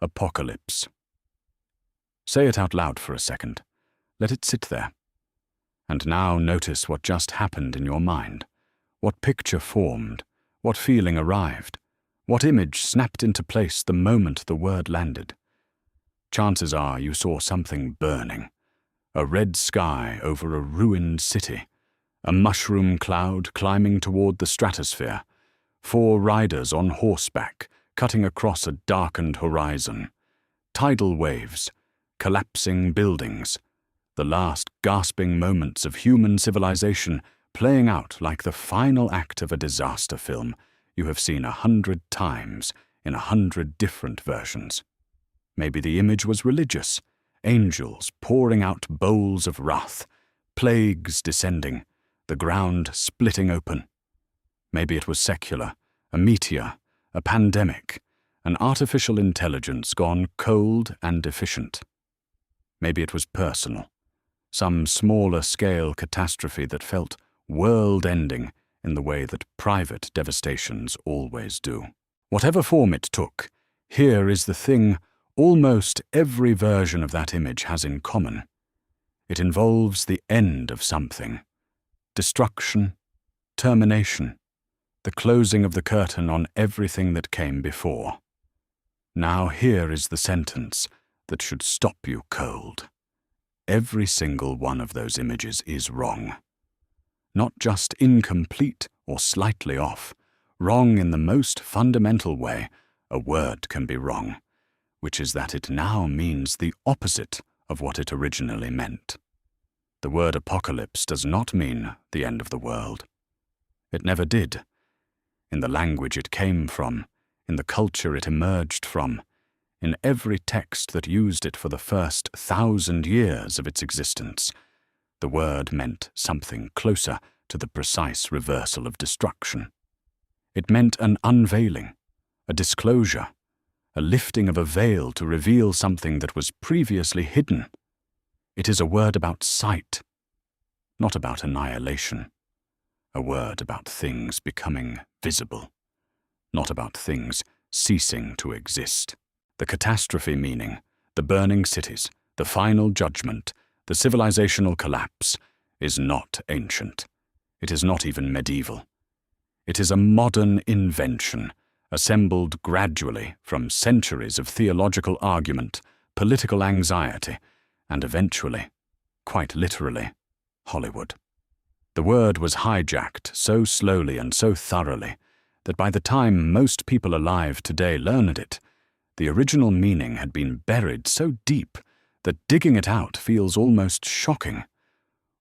Apocalypse. Say it out loud for a second. Let it sit there. And now notice what just happened in your mind. What picture formed, what feeling arrived, what image snapped into place the moment the word landed. Chances are you saw something burning. A red sky over a ruined city, a mushroom cloud climbing toward the stratosphere, 4 riders on horseback cutting across a darkened horizon, tidal waves, collapsing buildings, the last gasping moments of human civilization playing out like the final act of a disaster film you have seen 100 times in 100 different versions. Maybe the image was religious, angels pouring out bowls of wrath, plagues descending, the ground splitting open. Maybe it was secular, a meteor, a pandemic, an artificial intelligence gone cold and efficient. Maybe it was personal, some smaller-scale catastrophe that felt world-ending in the way that private devastations always do. Whatever form it took, here is the thing almost every version of that image has in common. It involves the end of something, destruction, termination, the closing of the curtain on everything that came before. Now here is the sentence that should stop you cold. Every single one of those images is wrong. Not just incomplete or slightly off, wrong in the most fundamental way a word can be wrong, which is that it now means the opposite of what it originally meant. The word apocalypse does not mean the end of the world. It never did. In the language it came from, in the culture it emerged from, in every text that used it for the first 1,000 years of its existence, the word meant something closer to the precise reversal of destruction. It meant an unveiling, a disclosure, a lifting of a veil to reveal something that was previously hidden. It is a word about sight, not about annihilation. A word about things becoming visible, not about things ceasing to exist. The catastrophe meaning, the burning cities, the final judgment, the civilizational collapse, is not ancient. It is not even medieval. It is a modern invention, assembled gradually from centuries of theological argument, political anxiety, and eventually, quite literally, Hollywood. The word was hijacked so slowly and so thoroughly that by the time most people alive today learned it, the original meaning had been buried so deep that digging it out feels almost shocking,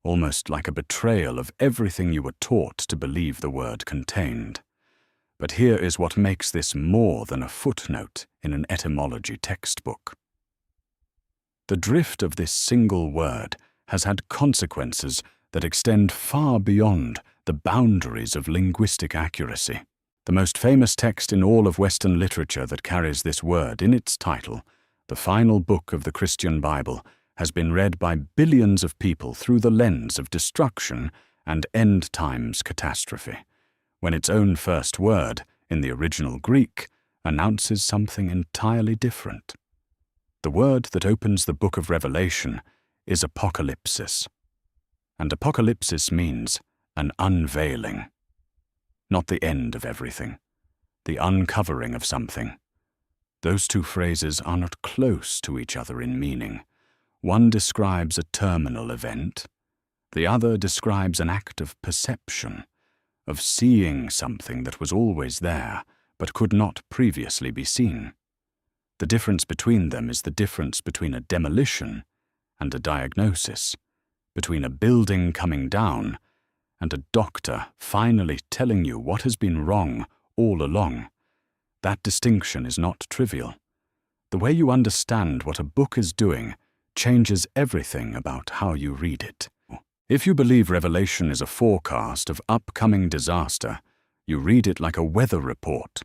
almost like a betrayal of everything you were taught to believe the word contained. But here is what makes this more than a footnote in an etymology textbook. The drift of this single word has had consequences that extend far beyond the boundaries of linguistic accuracy. The most famous text in all of Western literature that carries this word in its title, the final book of the Christian Bible, has been read by billions of people through the lens of destruction and end times catastrophe, when its own first word, in the original Greek, announces something entirely different. The word that opens the book of Revelation is apocalypsis. And apocalypsis means an unveiling. Not the end of everything, the uncovering of something. Those two phrases are not close to each other in meaning. One describes a terminal event. The other describes an act of perception, of seeing something that was always there, but could not previously be seen. The difference between them is the difference between a demolition and a diagnosis, between a building coming down and a doctor finally telling you what has been wrong all along. That distinction is not trivial. The way you understand what a book is doing changes everything about how you read it. If you believe Revelation is a forecast of upcoming disaster, you read it like a weather report,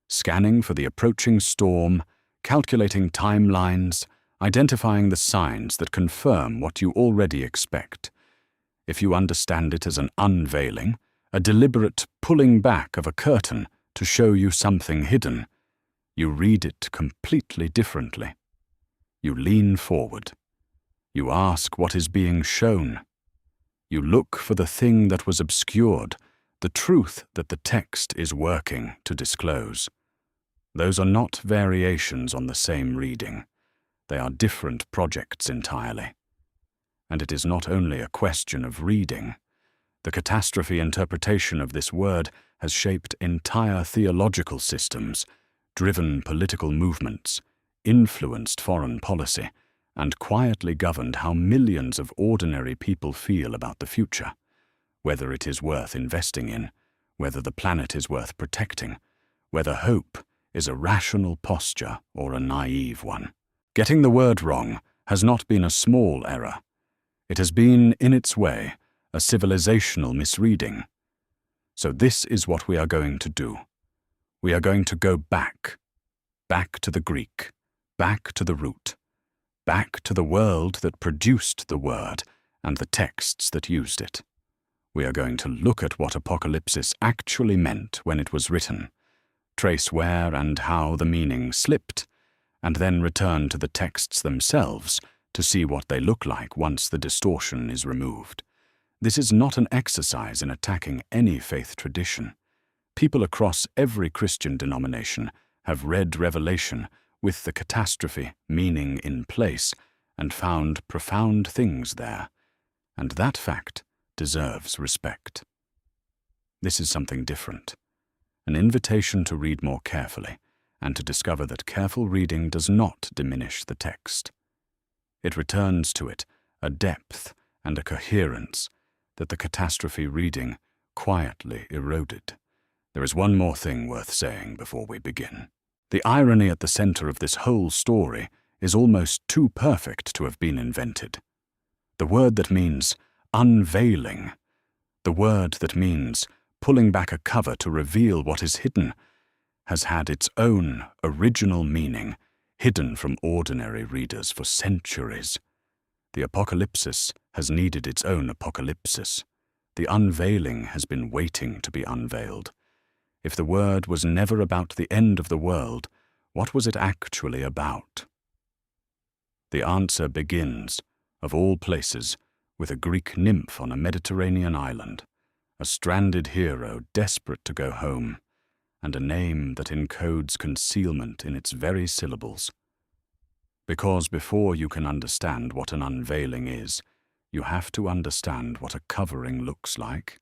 scanning for the approaching storm, calculating timelines, identifying the signs that confirm what you already expect. If you understand it as an unveiling, a deliberate pulling back of a curtain to show you something hidden, You read it completely differently. You lean forward. You ask what is being shown. You look for the thing that was obscured, the truth that the text is working to disclose. Those are not variations on the same reading. They are different projects entirely. And it is not only a question of reading. The catastrophe interpretation of this word has shaped entire theological systems, driven political movements, influenced foreign policy, and quietly governed how millions of ordinary people feel about the future, whether it is worth investing in, whether the planet is worth protecting, whether hope is a rational posture or a naive one. Getting the word wrong has not been a small error. It has been, in its way, a civilizational misreading. So this is what we are going to do. We are going to go back to the Greek, back to the root, back to the world that produced the word and the texts that used it. We are going to look at what apocalypsis actually meant when it was written, trace where and how the meaning slipped, and then return to the texts themselves to see what they look like once the distortion is removed. This is not an exercise in attacking any faith tradition. People across every Christian denomination have read Revelation with the catastrophe meaning in place and found profound things there, and that fact deserves respect. This is something different, an invitation to read more carefully and to discover that careful reading does not diminish the text. It returns to it a depth and a coherence that the catastrophe reading quietly eroded. There is one more thing worth saying before we begin. The irony at the center of this whole story is almost too perfect to have been invented. The word that means unveiling, the word that means pulling back a cover to reveal what is hidden, has had its own original meaning hidden from ordinary readers for centuries. The apocalypsis has needed its own apocalypsis. The unveiling has been waiting to be unveiled. If the word was never about the end of the world, what was it actually about? The answer begins, of all places, with a Greek nymph on a Mediterranean island, a stranded hero desperate to go home, and a name that encodes concealment in its very syllables. Because before you can understand what an unveiling is, you have to understand what a covering looks like.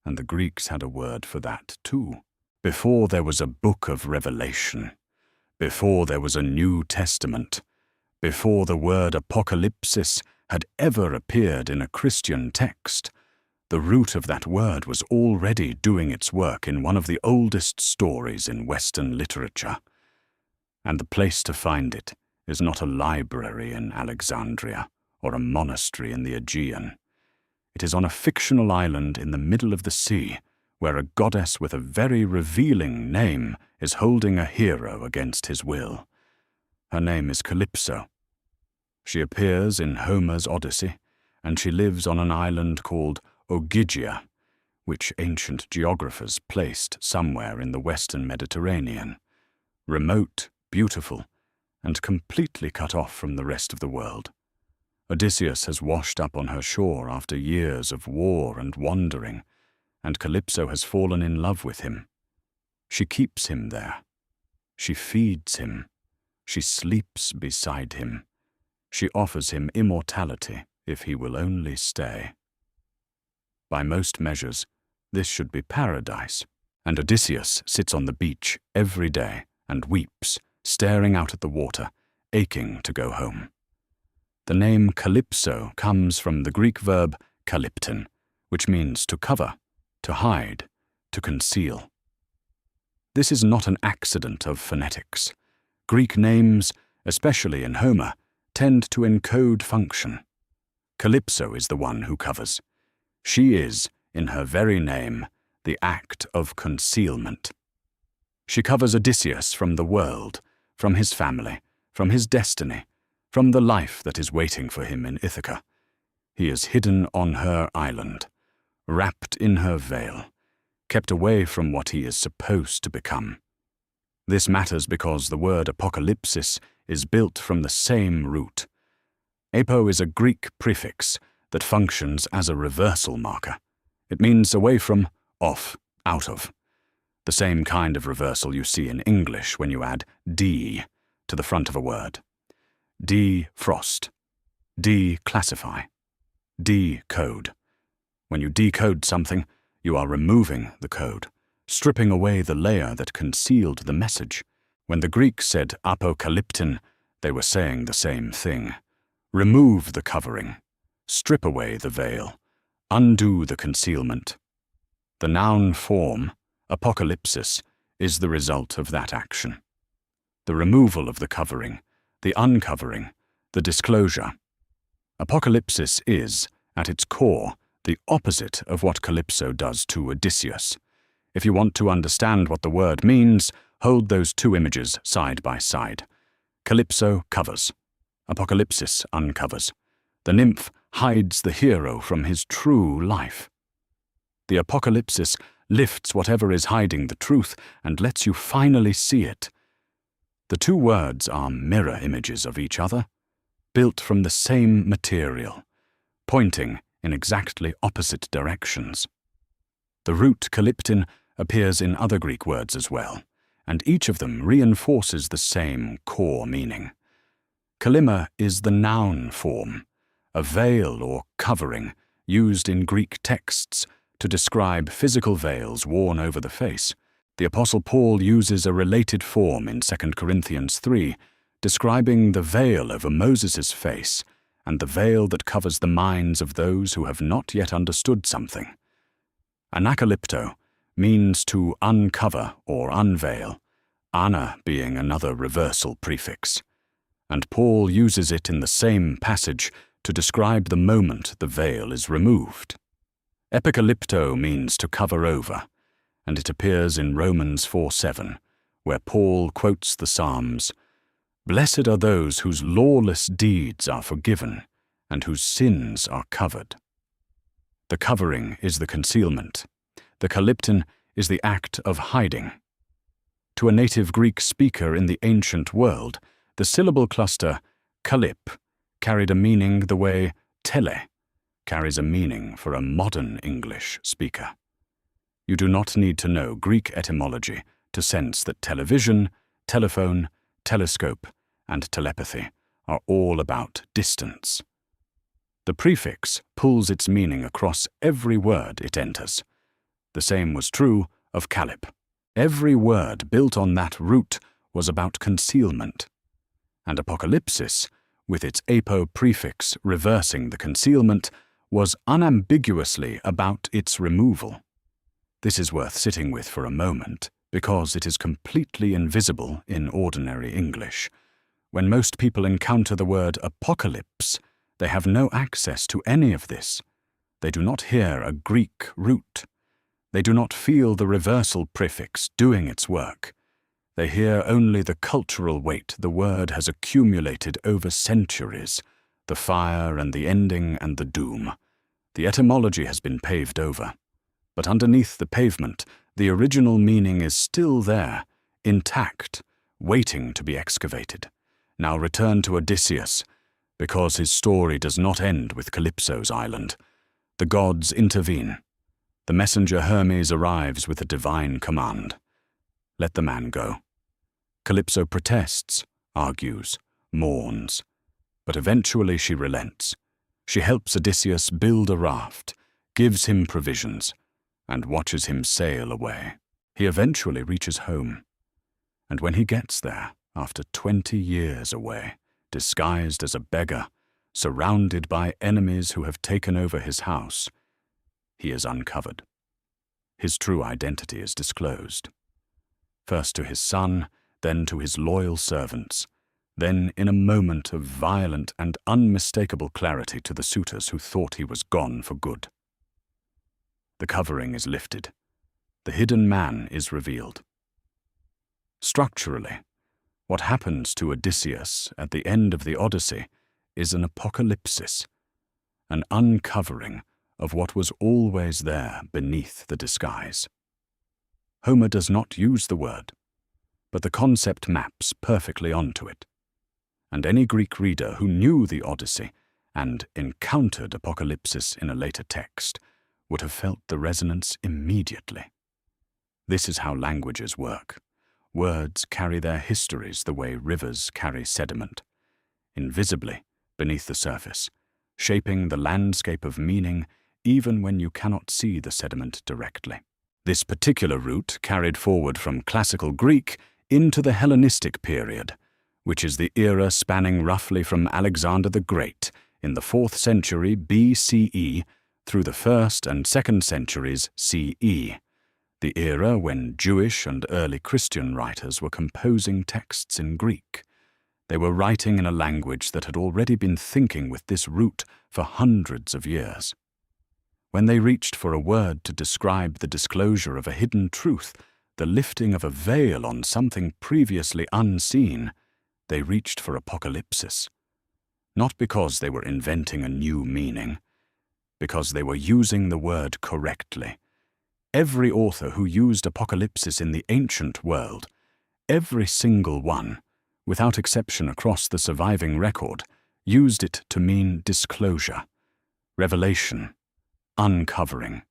And the Greeks had a word for that too. Before there was a book of Revelation, before there was a New Testament, before the word apocalypsis had ever appeared in a Christian text, the root of that word was already doing its work in one of the oldest stories in Western literature. And the place to find it is not a library in Alexandria or a monastery in the Aegean. It is on a fictional island in the middle of the sea, where a goddess with a very revealing name is holding a hero against his will. Her name is Calypso. She appears in Homer's Odyssey, and she lives on an island called Ogygia, which ancient geographers placed somewhere in the western Mediterranean. Remote, beautiful, and completely cut off from the rest of the world. Odysseus has washed up on her shore after years of war and wandering, and Calypso has fallen in love with him. She keeps him there. She feeds him. She sleeps beside him. She offers him immortality if he will only stay. By most measures, this should be paradise, and Odysseus sits on the beach every day and weeps, staring out at the water, aching to go home. The name Calypso comes from the Greek verb kalypton, which means to cover, to hide, to conceal. This is not an accident of phonetics. Greek names, especially in Homer, tend to encode function. Calypso is the one who covers. She is, in her very name, the act of concealment. She covers Odysseus from the world, from his family, from his destiny, from the life that is waiting for him in Ithaca. He is hidden on her island, wrapped in her veil, kept away from what he is supposed to become. This matters because the word apocalypsis is built from the same root. Apo is a Greek prefix that functions as a reversal marker. It means away from, off, out of. The same kind of reversal you see in English when you add de to the front of a word. Defrost, declassify, decode. When you decode something, you are removing the code, stripping away the layer that concealed the message. When the Greeks said apokalyptin, they were saying the same thing. Remove the covering, strip away the veil, undo the concealment. The noun form, apocalypsis, is the result of that action. The removal of the covering, the uncovering, the disclosure. Apocalypsis is, at its core, the opposite of what Calypso does to Odysseus. If you want to understand what the word means, hold those two images side by side. Calypso covers. Apocalypsis uncovers. The nymph hides the hero from his true life. The apocalypsis lifts whatever is hiding the truth and lets you finally see it. The two words are mirror images of each other, built from the same material, pointing in exactly opposite directions. The root kalyptin appears in other Greek words as well, and each of them reinforces the same core meaning. Kalyma is the noun form, a veil or covering used in Greek texts to describe physical veils worn over the face. The Apostle Paul uses a related form in 2 Corinthians 3, describing the veil over Moses' face and the veil that covers the minds of those who have not yet understood something. Anakalypto means to uncover or unveil, ana being another reversal prefix, and Paul uses it in the same passage to describe the moment the veil is removed. Epikalypto means to cover over, and it appears in Romans 4:7, where Paul quotes the Psalms, "Blessed are those whose lawless deeds are forgiven, and whose sins are covered." The covering is the concealment. The kalyptin is the act of hiding. To a native Greek speaker in the ancient world, the syllable cluster kalyp carried a meaning the way tele carries a meaning for a modern English speaker. You do not need to know Greek etymology to sense that television, telephone, telescope, and telepathy are all about distance. The prefix pulls its meaning across every word it enters. The same was true of kalyp. Every word built on that root was about concealment. And apocalypsis, with its apo prefix reversing the concealment, was unambiguously about its removal. This is worth sitting with for a moment, because it is completely invisible in ordinary English. When most people encounter the word apocalypse, they have no access to any of this. They do not hear a Greek root. They do not feel the reversal prefix doing its work. They hear only the cultural weight the word has accumulated over centuries, the fire and the ending and the doom. The etymology has been paved over. But underneath the pavement, the original meaning is still there, intact, waiting to be excavated. Now return to Odysseus, because his story does not end with Calypso's island. The gods intervene. The messenger Hermes arrives with a divine command. Let the man go. Calypso protests, argues, mourns, but eventually she relents. She helps Odysseus build a raft, gives him provisions, and watches him sail away. He eventually reaches home. And when he gets there, after 20 years away, disguised as a beggar, surrounded by enemies who have taken over his house, he is uncovered. His true identity is disclosed. First to his son, then to his loyal servants, then in a moment of violent and unmistakable clarity to the suitors who thought he was gone for good. The covering is lifted. The hidden man is revealed. Structurally, what happens to Odysseus at the end of the Odyssey is an apocalypsis, an uncovering of what was always there beneath the disguise. Homer does not use the word. but the concept maps perfectly onto it. And any Greek reader who knew the Odyssey and encountered Apocalypsis in a later text would have felt the resonance immediately. This is how languages work. Words carry their histories the way rivers carry sediment, invisibly beneath the surface, shaping the landscape of meaning even when you cannot see the sediment directly. This particular route carried forward from classical Greek into the Hellenistic period, which is the era spanning roughly from Alexander the Great in the 4th century BCE through the 1st and 2nd centuries CE, the era when Jewish and early Christian writers were composing texts in Greek. They were writing in a language that had already been thinking with this root for hundreds of years. When they reached for a word to describe the disclosure of a hidden truth, the lifting of a veil on something previously unseen, they reached for apocalypsis. Not because they were inventing a new meaning, because they were using the word correctly. Every author who used apocalypsis in the ancient world, every single one, without exception across the surviving record, used it to mean disclosure, revelation, uncovering.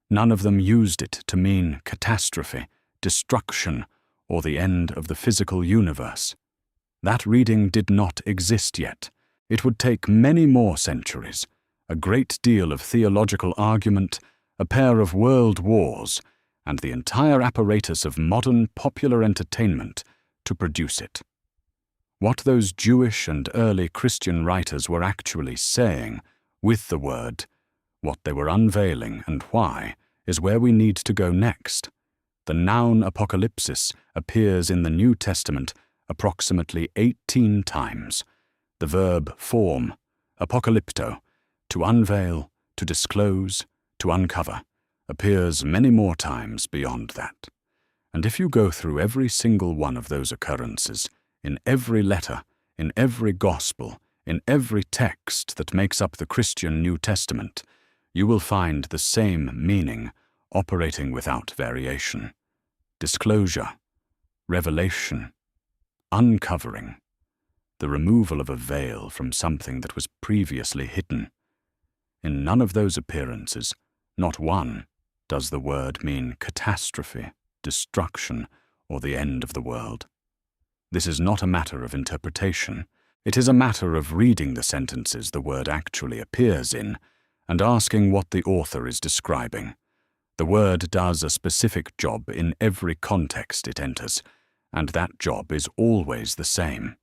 None of them used it to mean catastrophe, destruction, or the end of the physical universe. That reading did not exist yet. It would take many more centuries, a great deal of theological argument, a pair of world wars, and the entire apparatus of modern popular entertainment to produce it. What those Jewish and early Christian writers were actually saying with the word, what they were unveiling and why, is where we need to go next. The noun apocalypsis appears in the New Testament approximately 18 times. The verb form, apocalypto, to unveil, to disclose, to uncover, appears many more times beyond that. And if you go through every single one of those occurrences, in every letter, in every gospel, in every text that makes up the Christian New Testament, you will find the same meaning operating without variation. Disclosure, revelation, uncovering, the removal of a veil from something that was previously hidden. In none of those appearances, not one, does the word mean catastrophe, destruction, or the end of the world. This is not a matter of interpretation. It is a matter of reading the sentences the word actually appears in and asking what the author is describing. The word does a specific job in every context it enters, and that job is always the same.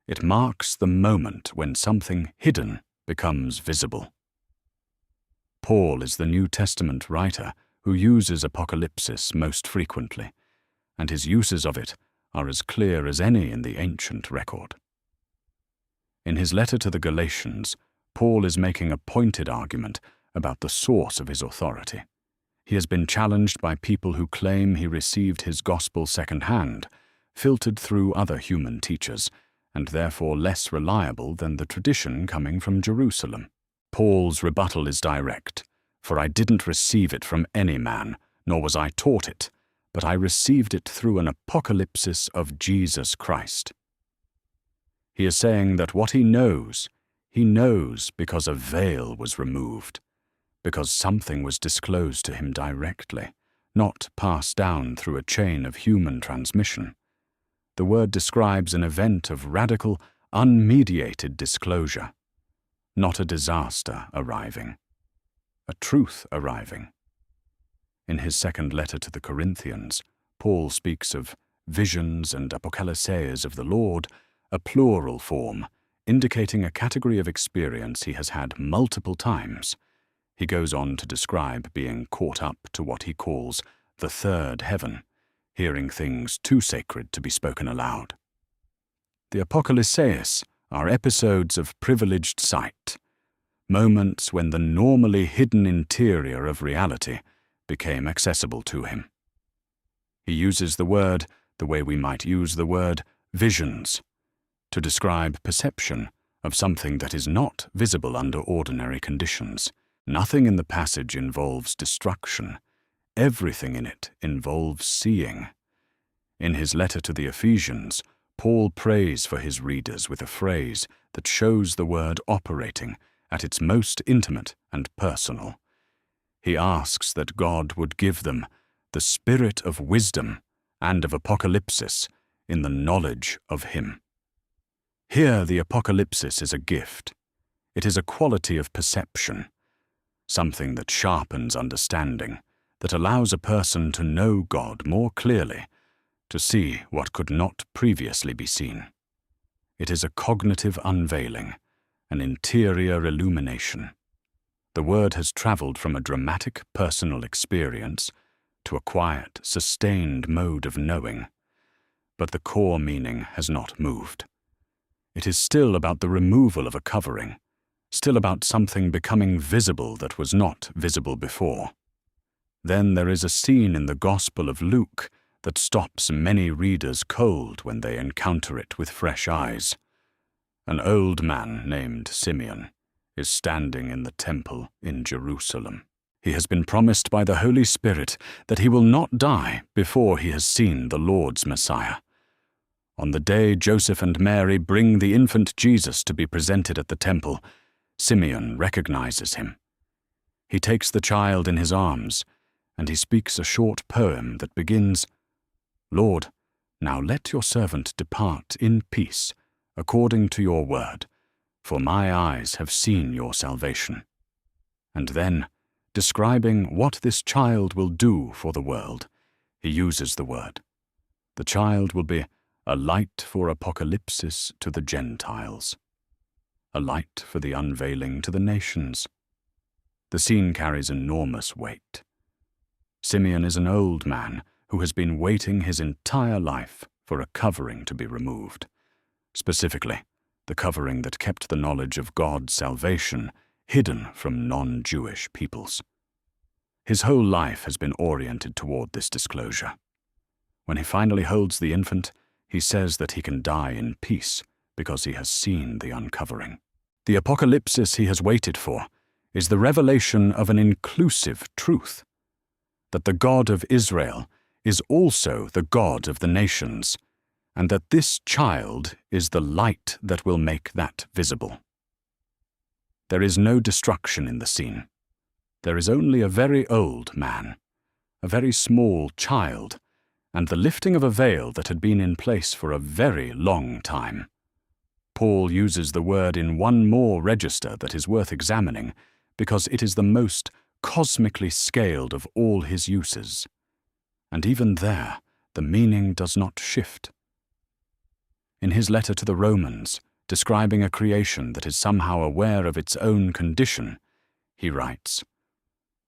It marks the moment when something hidden becomes visible. Paul is the New Testament writer who uses apocalypsis most frequently, and his uses of it are as clear as any in the ancient record. In his letter to the Galatians, Paul is making a pointed argument about the source of his authority. He has been challenged by people who claim he received his gospel second-hand, filtered through other human teachers, and therefore less reliable than the tradition coming from Jerusalem. Paul's rebuttal is direct, "For I didn't receive it from any man, nor was I taught it, but I received it through an apocalypsis of Jesus Christ." He is saying that what he knows because a veil was removed, because something was disclosed to him directly, not passed down through a chain of human transmission. The word describes an event of radical, unmediated disclosure, not a disaster arriving, a truth arriving. In his second letter to the Corinthians, Paul speaks of visions and apokalyseias of the Lord, a plural form, indicating a category of experience he has had multiple times. He goes on to describe being caught up to what he calls the third heaven, hearing things too sacred to be spoken aloud. The apokalyseias are episodes of privileged sight, moments when the normally hidden interior of reality became accessible to him. He uses the word the way we might use the word visions, to describe perception of something that is not visible under ordinary conditions. Nothing in the passage involves destruction. Everything in it involves seeing. In his letter to the Ephesians, Paul prays for his readers with a phrase that shows the word operating at its most intimate and personal. He asks that God would give them the spirit of wisdom and of apocalypsis in the knowledge of him. Here the apocalypsis is a gift. It is a quality of perception, something that sharpens understanding, that allows a person to know God more clearly, to see what could not previously be seen. It is a cognitive unveiling, an interior illumination. The word has traveled from a dramatic personal experience to a quiet, sustained mode of knowing, but the core meaning has not moved. It is still about the removal of a covering, still about something becoming visible that was not visible before. Then there is a scene in the Gospel of Luke that stops many readers cold when they encounter it with fresh eyes. An old man named Simeon is standing in the temple in Jerusalem. He has been promised by the Holy Spirit that he will not die before he has seen the Lord's Messiah. On the day Joseph and Mary bring the infant Jesus to be presented at the temple, Simeon recognizes him. He takes the child in his arms, and he speaks a short poem that begins, "Lord, now let your servant depart in peace, according to your word, for my eyes have seen your salvation." And then, describing what this child will do for the world, he uses the word. The child will be a light for apocalypsis to the Gentiles, a light for the unveiling to the nations. The scene carries enormous weight. Simeon is an old man who has been waiting his entire life for a covering to be removed. Specifically, the covering that kept the knowledge of God's salvation hidden from non-Jewish peoples. His whole life has been oriented toward this disclosure. When he finally holds the infant, he says that he can die in peace because he has seen the uncovering. The apocalypsis he has waited for is the revelation of an inclusive truth, that the God of Israel is also the God of the nations, and that this child is the light that will make that visible. There is no destruction in the scene. There is only a very old man, a very small child, and the lifting of a veil that had been in place for a very long time. Paul uses the word in one more register that is worth examining, because it is the most cosmically scaled of all his uses. And even there, the meaning does not shift. In his letter to the Romans, describing a creation that is somehow aware of its own condition, he writes,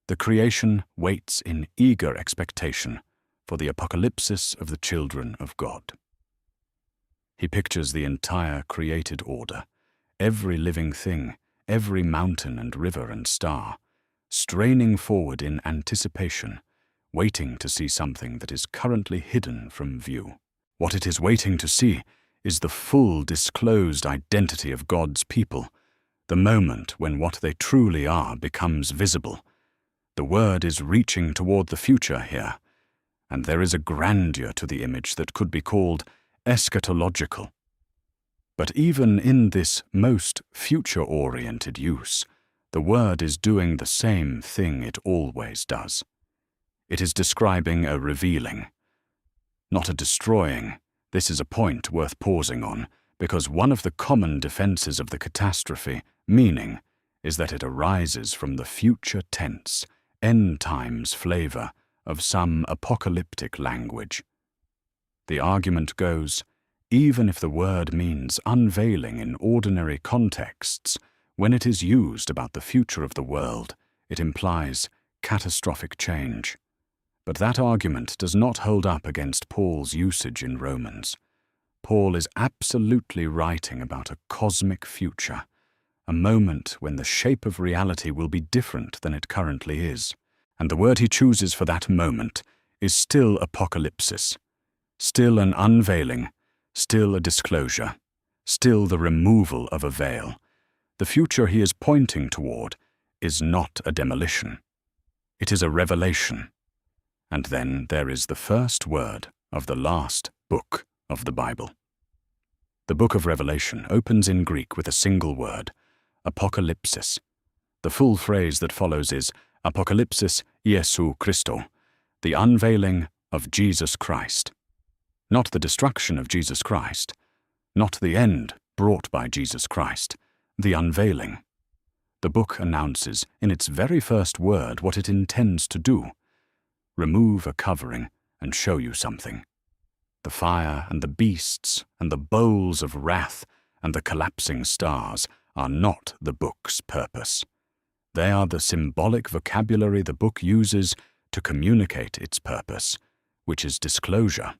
"The creation waits in eager expectation for the apocalypsis of the children of God." He pictures the entire created order, every living thing, every mountain and river and star, straining forward in anticipation, waiting to see something that is currently hidden from view. What it is waiting to see is the full disclosed identity of God's people, the moment when what they truly are becomes visible. The word is reaching toward the future here, and there is a grandeur to the image that could be called eschatological. But even in this most future-oriented use, the word is doing the same thing it always does. It is describing a revealing, not a destroying. This is a point worth pausing on, because one of the common defenses of the catastrophe, meaning, is that it arises from the future tense, end times flavor of some apocalyptic language. The argument goes, even if the word means unveiling in ordinary contexts, when it is used about the future of the world, it implies catastrophic change. But that argument does not hold up against Paul's usage in Romans. Paul is absolutely writing about a cosmic future, a moment when the shape of reality will be different than it currently is. And the word he chooses for that moment is still apocalypsis, still an unveiling, still a disclosure, still the removal of a veil. The future he is pointing toward is not a demolition. It is a revelation. And then there is the first word of the last book of the Bible. The book of Revelation opens in Greek with a single word, apocalypsis. The full phrase that follows is Apocalypsis Iesu Christo, the unveiling of Jesus Christ. Not the destruction of Jesus Christ, not the end brought by Jesus Christ, the unveiling. The book announces in its very first word what it intends to do: remove a covering and show you something. The fire and the beasts and the bowls of wrath and the collapsing stars are not the book's purpose. They are the symbolic vocabulary the book uses to communicate its purpose, which is disclosure.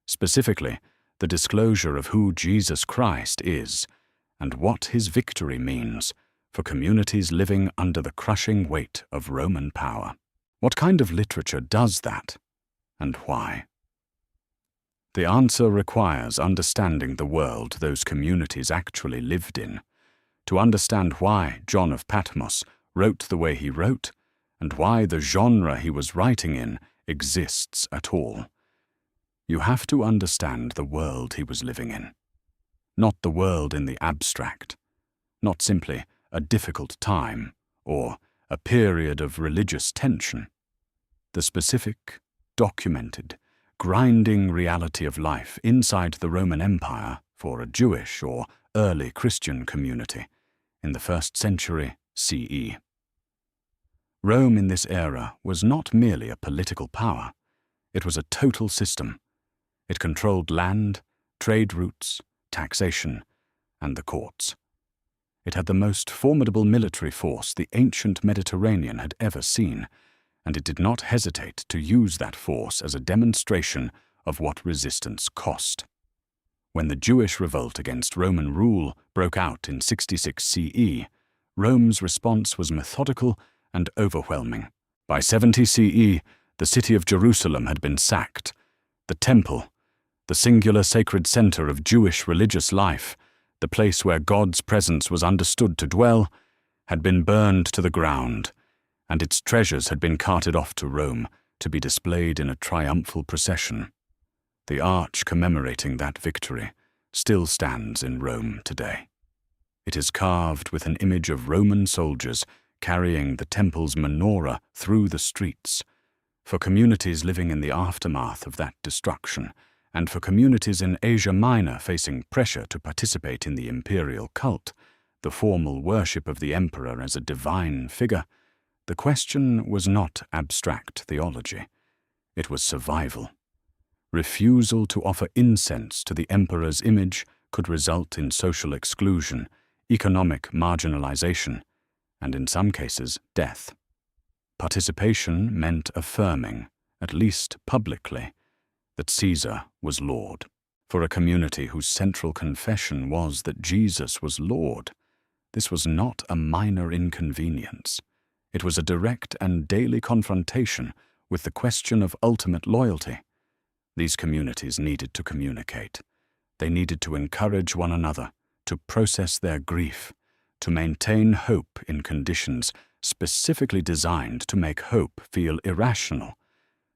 Specifically, the disclosure of who Jesus Christ is and what his victory means for communities living under the crushing weight of Roman power. What kind of literature does that, and why? The answer requires understanding the world those communities actually lived in, to understand why John of Patmos wrote the way he wrote, and why the genre he was writing in exists at all. You have to understand the world he was living in. Not the world in the abstract, not simply a difficult time or a period of religious tension. The specific, documented, grinding reality of life inside the Roman Empire for a Jewish or early Christian community in the 1st century CE. Rome in this era was not merely a political power. It was a total system. It controlled land, trade routes, taxation, and the courts. It had the most formidable military force the ancient Mediterranean had ever seen, and it did not hesitate to use that force as a demonstration of what resistance cost. When the Jewish revolt against Roman rule broke out in 66 CE, Rome's response was methodical and overwhelming. By 70 CE, the city of Jerusalem had been sacked. The temple, the singular sacred center of Jewish religious life, the place where God's presence was understood to dwell, had been burned to the ground, and its treasures had been carted off to Rome to be displayed in a triumphal procession. The arch commemorating that victory still stands in Rome today. It is carved with an image of Roman soldiers carrying the temple's menorah through the streets. For communities living in the aftermath of that destruction, and for communities in Asia Minor facing pressure to participate in the imperial cult, the formal worship of the emperor as a divine figure, the question was not abstract theology. It was survival. Refusal to offer incense to the emperor's image could result in social exclusion, economic marginalization, and in some cases, death. Participation meant affirming, at least publicly, that Caesar was Lord. For a community whose central confession was that Jesus was Lord, this was not a minor inconvenience. It was a direct and daily confrontation with the question of ultimate loyalty. These communities needed to communicate. They needed to encourage one another, to process their grief, to maintain hope in conditions specifically designed to make hope feel irrational.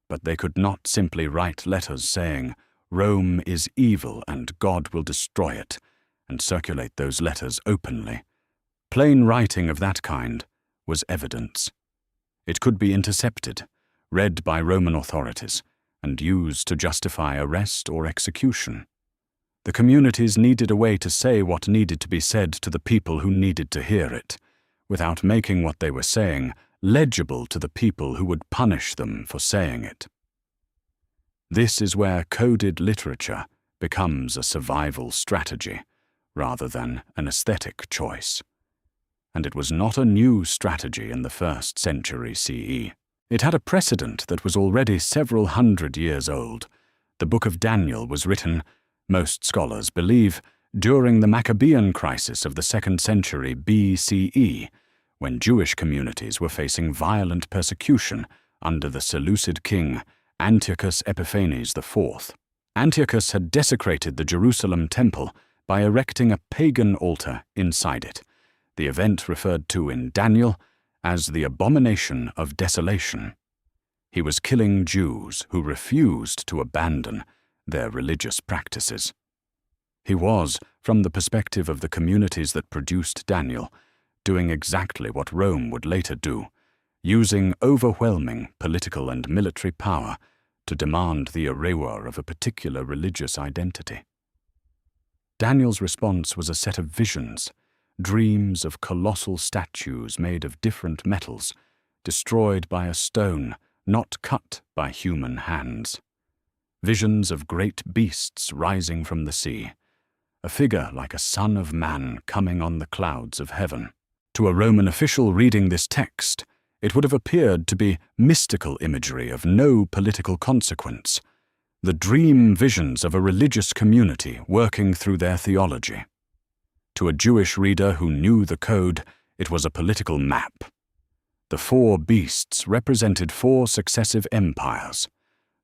But they could not simply write letters saying, "Rome is evil and God will destroy it," and circulate those letters openly. Plain writing of that kind was evidence. It could be intercepted, read by Roman authorities, and used to justify arrest or execution. The communities needed a way to say what needed to be said to the people who needed to hear it, without making what they were saying legible to the people who would punish them for saying it. This is where coded literature becomes a survival strategy rather than an aesthetic choice. And it was not a new strategy in the 1st century CE. It had a precedent that was already several hundred years old. The book of Daniel was written, most scholars believe, during the Maccabean crisis of the 2nd century BCE, when Jewish communities were facing violent persecution under the Seleucid king Antiochus Epiphanes IV. Antiochus had desecrated the Jerusalem temple by erecting a pagan altar inside it, the event referred to in Daniel as the abomination of desolation. He was killing Jews who refused to abandon their religious practices. He was, from the perspective of the communities that produced Daniel, doing exactly what Rome would later do, using overwhelming political and military power to demand the erasure of a particular religious identity. Daniel's response was a set of visions, dreams of colossal statues made of different metals, destroyed by a stone not cut by human hands. Visions of great beasts rising from the sea, a figure like a son of man coming on the clouds of heaven. To a Roman official reading this text, it would have appeared to be mystical imagery of no political consequence, the dream visions of a religious community working through their theology. To a Jewish reader who knew the code, it was a political map. The 4 beasts represented 4 successive empires.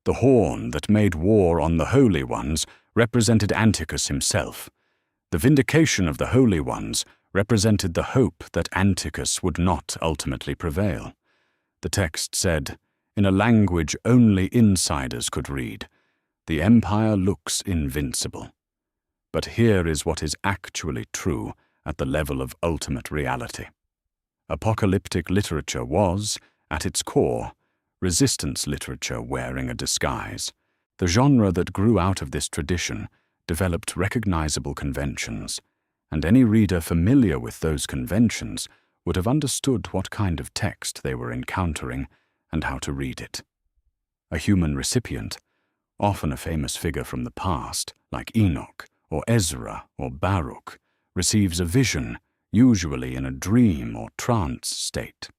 The horn that made war on the holy ones represented Antiochus himself. The vindication of the holy ones represented the hope that Antiochus would not ultimately prevail. The text said, in a language only insiders could read, "The empire looks invincible." But here is what is actually true at the level of ultimate reality. Apocalyptic literature was, at its core, resistance literature wearing a disguise. The genre that grew out of this tradition developed recognizable conventions, and any reader familiar with those conventions would have understood what kind of text they were encountering and how to read it. A human recipient, often a famous figure from the past, like Enoch or Ezra or Baruch, receives a vision, usually in a dream or trance state.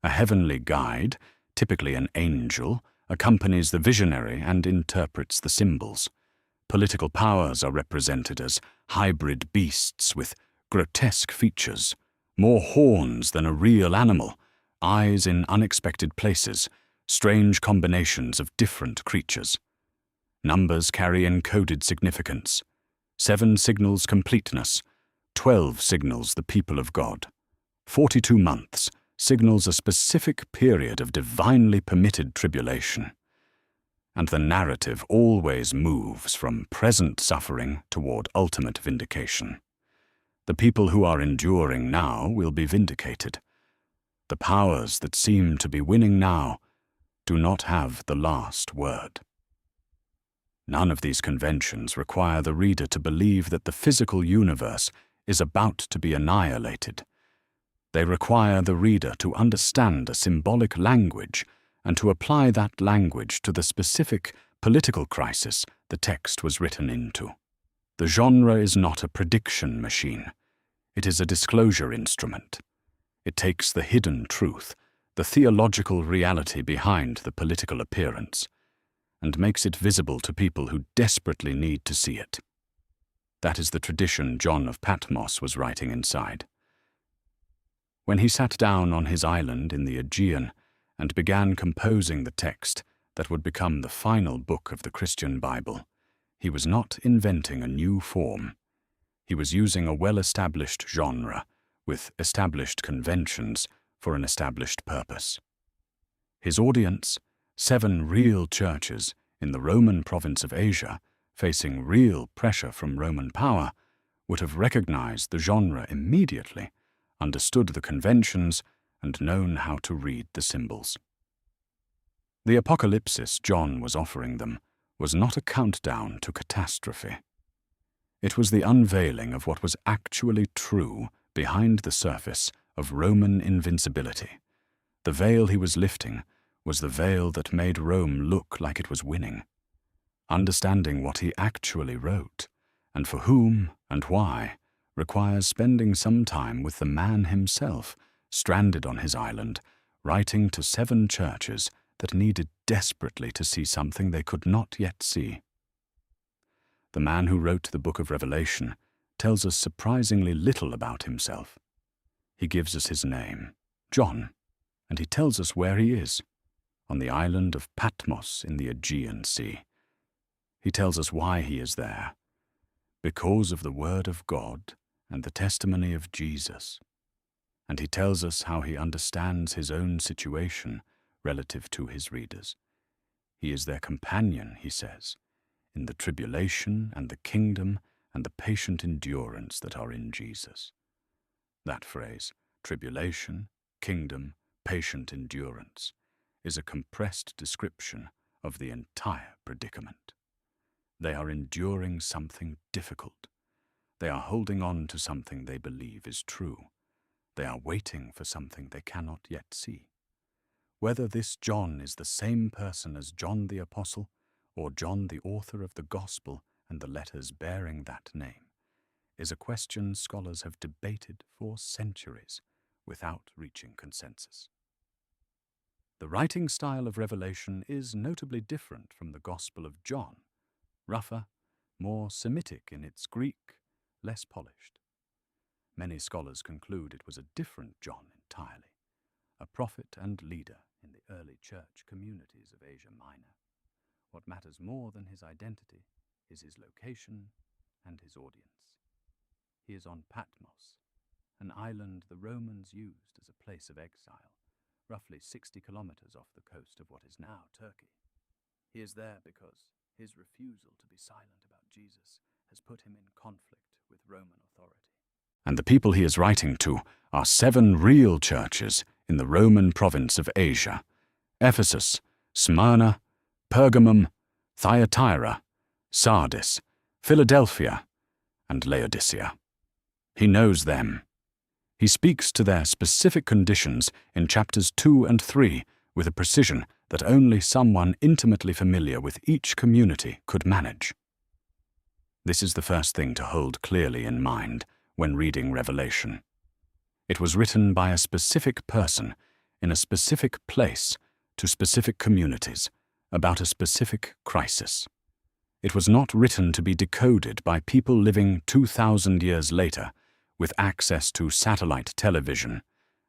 A heavenly guide, typically an angel, accompanies the visionary and interprets the symbols. Political powers are represented as hybrid beasts with grotesque features, more horns than a real animal, eyes in unexpected places, strange combinations of different creatures. Numbers carry encoded significance. 7 signals completeness, 12 signals the people of God. 42 months signals a specific period of divinely permitted tribulation. And the narrative always moves from present suffering toward ultimate vindication. The people who are enduring now will be vindicated. The powers that seem to be winning now do not have the last word. None of these conventions require the reader to believe that the physical universe is about to be annihilated. They require the reader to understand a symbolic language and to apply that language to the specific political crisis the text was written into. The genre is not a prediction machine. It is a disclosure instrument. It takes the hidden truth, the theological reality behind the political appearance, and makes it visible to people who desperately need to see it. That is the tradition John of Patmos was writing inside. When he sat down on his island in the Aegean and began composing the text that would become the final book of the Christian Bible, he was not inventing a new form. He was using a well-established genre with established conventions for an established purpose. His audience, 7 real churches in the Roman province of Asia, facing real pressure from Roman power, would have recognized the genre immediately, understood the conventions, and known how to read the symbols. The apocalypsis John was offering them was not a countdown to catastrophe. It was the unveiling of what was actually true behind the surface of Roman invincibility. The veil he was lifting was the veil that made Rome look like it was winning. Understanding what he actually wrote, and for whom and why, requires spending some time with the man himself, stranded on his island, writing to 7 churches that needed desperately to see something they could not yet see. The man who wrote the book of Revelation tells us surprisingly little about himself. He gives us his name, John, and he tells us where he is, on the island of Patmos in the Aegean Sea. He tells us why he is there, because of the word of God and the testimony of Jesus. And he tells us how he understands his own situation relative to his readers. He is their companion, he says, in the tribulation and the kingdom and the patient endurance that are in Jesus. That phrase, tribulation, kingdom, patient endurance, is a compressed description of the entire predicament. They are enduring something difficult. They are holding on to something they believe is true. They are waiting for something they cannot yet see. Whether this John is the same person as John the Apostle, or John the author of the Gospel and the letters bearing that name, is a question scholars have debated for centuries without reaching consensus. The writing style of Revelation is notably different from the Gospel of John, rougher, more Semitic in its Greek, less polished. Many scholars conclude it was a different John entirely, a prophet and leader in the early church communities of Asia Minor. What matters more than his identity is his location and his audience. He is on Patmos, an island the Romans used as a place of exile, roughly 60 kilometers off the coast of what is now Turkey. He is there because his refusal to be silent about Jesus has put him in conflict with Roman authority. And the people he is writing to are 7 real churches in the Roman province of Asia: Ephesus, Smyrna, Pergamum, Thyatira, Sardis, Philadelphia, and Laodicea. He knows them. He speaks to their specific conditions in chapters 2 and 3 with a precision that only someone intimately familiar with each community could manage. This is the first thing to hold clearly in mind when reading Revelation. It was written by a specific person in a specific place to specific communities about a specific crisis. It was not written to be decoded by people living 2,000 years later with access to satellite television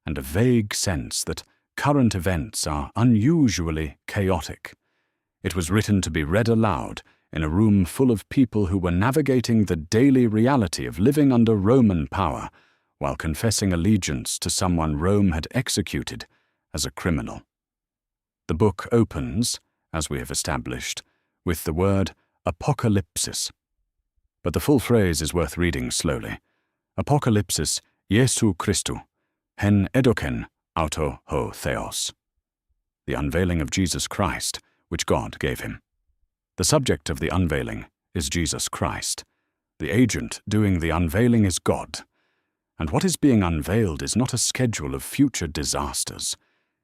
and a vague sense that current events are unusually chaotic. It was written to be read aloud in a room full of people who were navigating the daily reality of living under Roman power while confessing allegiance to someone Rome had executed as a criminal. The book opens, as we have established, with the word apocalypsis. But the full phrase is worth reading slowly. Apocalypsis Jesu Christu, hen edoken auto ho theos. The unveiling of Jesus Christ, which God gave him. The subject of the unveiling is Jesus Christ. The agent doing the unveiling is God. And what is being unveiled is not a schedule of future disasters.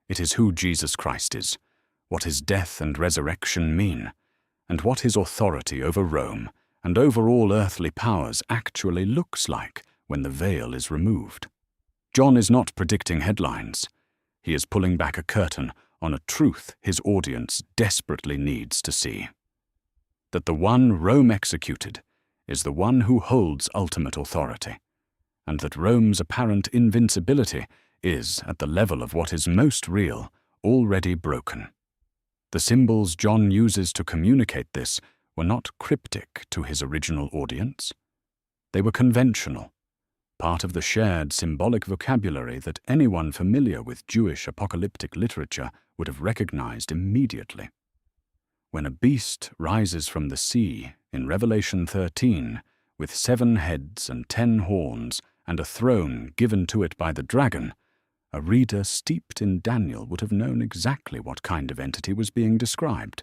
It is who Jesus Christ is, what his death and resurrection mean, and what his authority over Rome and over all earthly powers actually looks like when the veil is removed. John is not predicting headlines. He is pulling back a curtain on a truth his audience desperately needs to see. That the one Rome executed is the one who holds ultimate authority, and that Rome's apparent invincibility is, at the level of what is most real, already broken. The symbols John uses to communicate this were not cryptic to his original audience. They were conventional, part of the shared symbolic vocabulary that anyone familiar with Jewish apocalyptic literature would have recognized immediately. When a beast rises from the sea in Revelation 13, with 7 heads and 10 horns and a throne given to it by the dragon, a reader steeped in Daniel would have known exactly what kind of entity was being described: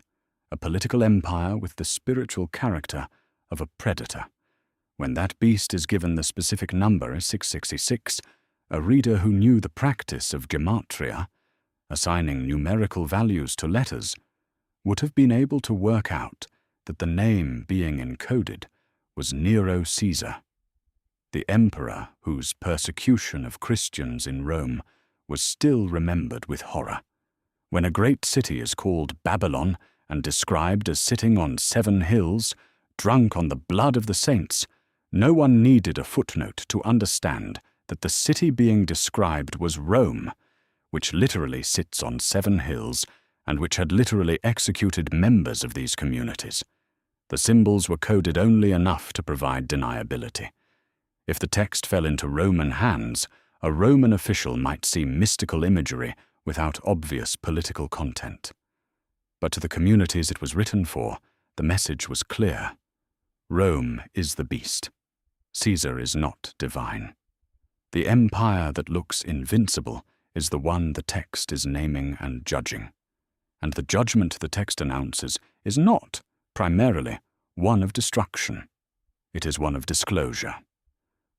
a political empire with the spiritual character of a predator. When that beast is given the specific number 666, a reader who knew the practice of gematria, assigning numerical values to letters, would have been able to work out that the name being encoded was Nero Caesar, the emperor whose persecution of Christians in Rome was still remembered with horror. When a great city is called Babylon and described as sitting on 7 hills, drunk on the blood of the saints, no one needed a footnote to understand that the city being described was Rome, which literally sits on 7 hills and which had literally executed members of these communities. The symbols were coded only enough to provide deniability. If the text fell into Roman hands, a Roman official might see mystical imagery without obvious political content. But to the communities it was written for, the message was clear. Rome is the beast. Caesar is not divine. The empire that looks invincible is the one the text is naming and judging. And the judgment the text announces is not, primarily, one of destruction. It is one of disclosure.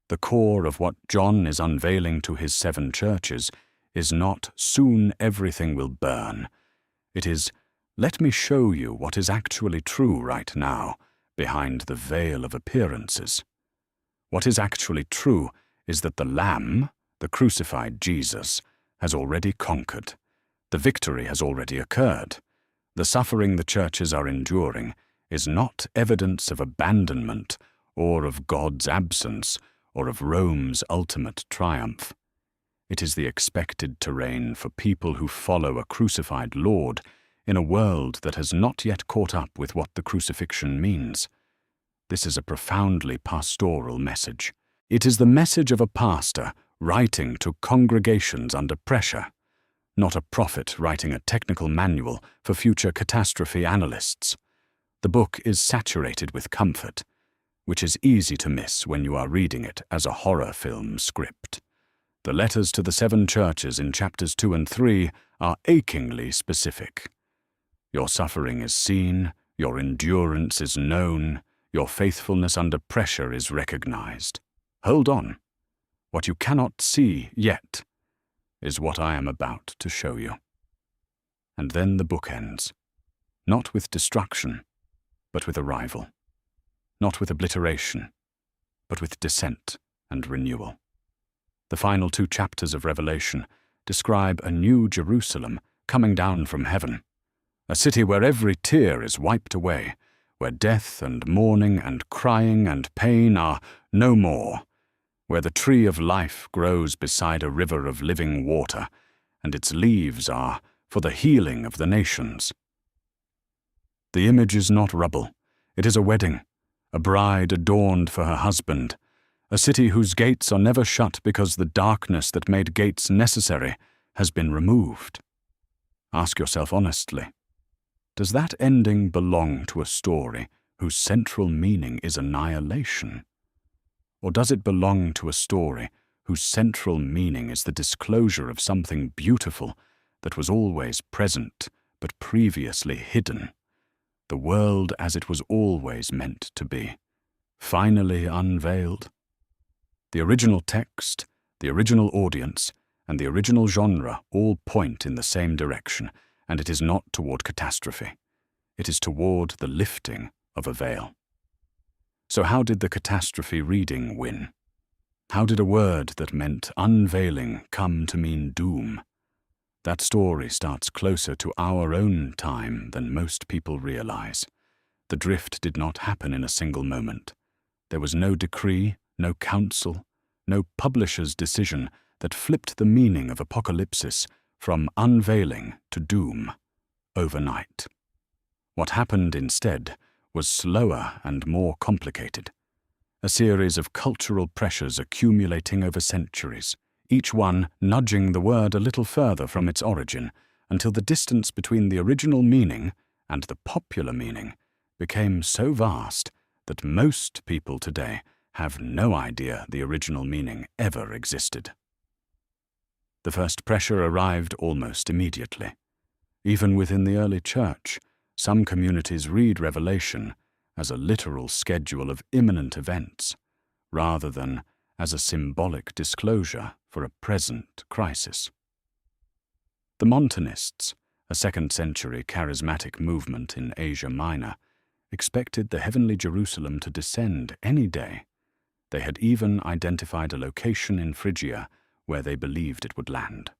The core of what John is unveiling to his 7 churches is not, soon everything will burn. It is, let me show you what is actually true right now, behind the veil of appearances. What is actually true is that the Lamb, the crucified Jesus, has already conquered. The victory has already occurred. The suffering the churches are enduring is not evidence of abandonment or of God's absence or of Rome's ultimate triumph. It is the expected terrain for people who follow a crucified Lord in a world that has not yet caught up with what the crucifixion means. This is a profoundly pastoral message. It is the message of a pastor writing to congregations under pressure, not a prophet writing a technical manual for future catastrophe analysts. The book is saturated with comfort, which is easy to miss when you are reading it as a horror film script. The letters to the 7 churches in chapters 2 and 3 are achingly specific. Your suffering is seen, your endurance is known, your faithfulness under pressure is recognized. Hold on. What you cannot see yet is what I am about to show you. And then the book ends, not with destruction, but with arrival. Not with obliteration, but with descent and renewal. The final 2 chapters of Revelation describe a new Jerusalem coming down from heaven, a city where every tear is wiped away, where death and mourning and crying and pain are no more, where the tree of life grows beside a river of living water, and its leaves are for the healing of the nations. The image is not rubble, it is a wedding, a bride adorned for her husband, a city whose gates are never shut because the darkness that made gates necessary has been removed. Ask yourself honestly, does that ending belong to a story whose central meaning is annihilation? Or does it belong to a story whose central meaning is the disclosure of something beautiful that was always present but previously hidden? The world as it was always meant to be, finally unveiled? The original text, the original audience, and the original genre all point in the same direction, and it is not toward catastrophe. It is toward the lifting of a veil. So how did the catastrophe reading win? How did a word that meant unveiling come to mean doom? That story starts closer to our own time than most people realize. The drift did not happen in a single moment. There was no decree, no council, no publisher's decision that flipped the meaning of apocalypsis from unveiling to doom overnight. What happened instead was slower and more complicated. A series of cultural pressures accumulating over centuries, each one nudging the word a little further from its origin, until the distance between the original meaning and the popular meaning became so vast that most people today have no idea the original meaning ever existed. The first pressure arrived almost immediately. Even within the early church, some communities read Revelation as a literal schedule of imminent events, rather than as a symbolic disclosure for a present crisis. The Montanists, a 2nd century charismatic movement in Asia Minor, expected the heavenly Jerusalem to descend any day. They had even identified a location in Phrygia where they believed it would land.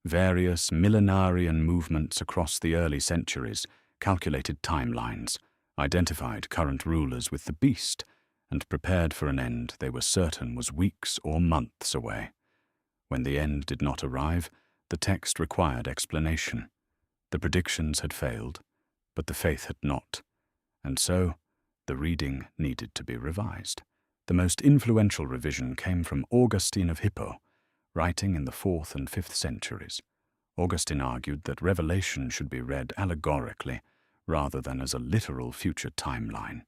Various millenarian movements across the early centuries calculated timelines, identified current rulers with the beast, and prepared for an end they were certain was weeks or months away. When the end did not arrive, the text required explanation. The predictions had failed, but the faith had not, and so the reading needed to be revised. The most influential revision came from Augustine of Hippo, writing in the 4th and 5th centuries. Augustine argued that Revelation should be read allegorically rather than as a literal future timeline.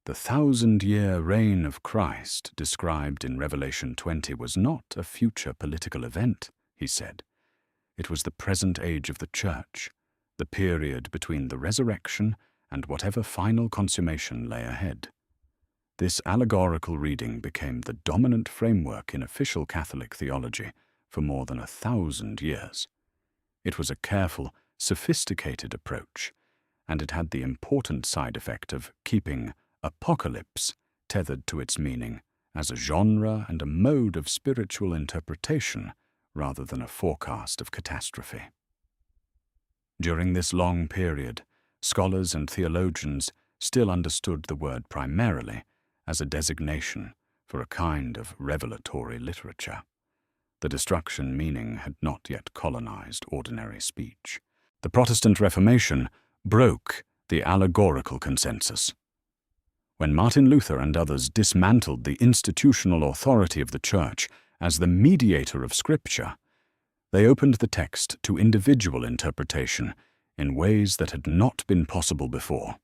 The 1,000-year reign of Christ described in Revelation 20 was not a future political event, he said. It was the present age of the Church, the period between the resurrection and whatever final consummation lay ahead. This allegorical reading became the dominant framework in official Catholic theology for more than 1,000 years. It was a careful, sophisticated approach, and it had the important side effect of keeping apocalypse tethered to its meaning as a genre and a mode of spiritual interpretation rather than a forecast of catastrophe. During this long period, scholars and theologians still understood the word primarily as a designation for a kind of revelatory literature. The destruction meaning had not yet colonized ordinary speech. The Protestant Reformation broke the allegorical consensus. When Martin Luther and others dismantled the institutional authority of the Church as the mediator of Scripture, they opened the text to individual interpretation in ways that had not been possible before.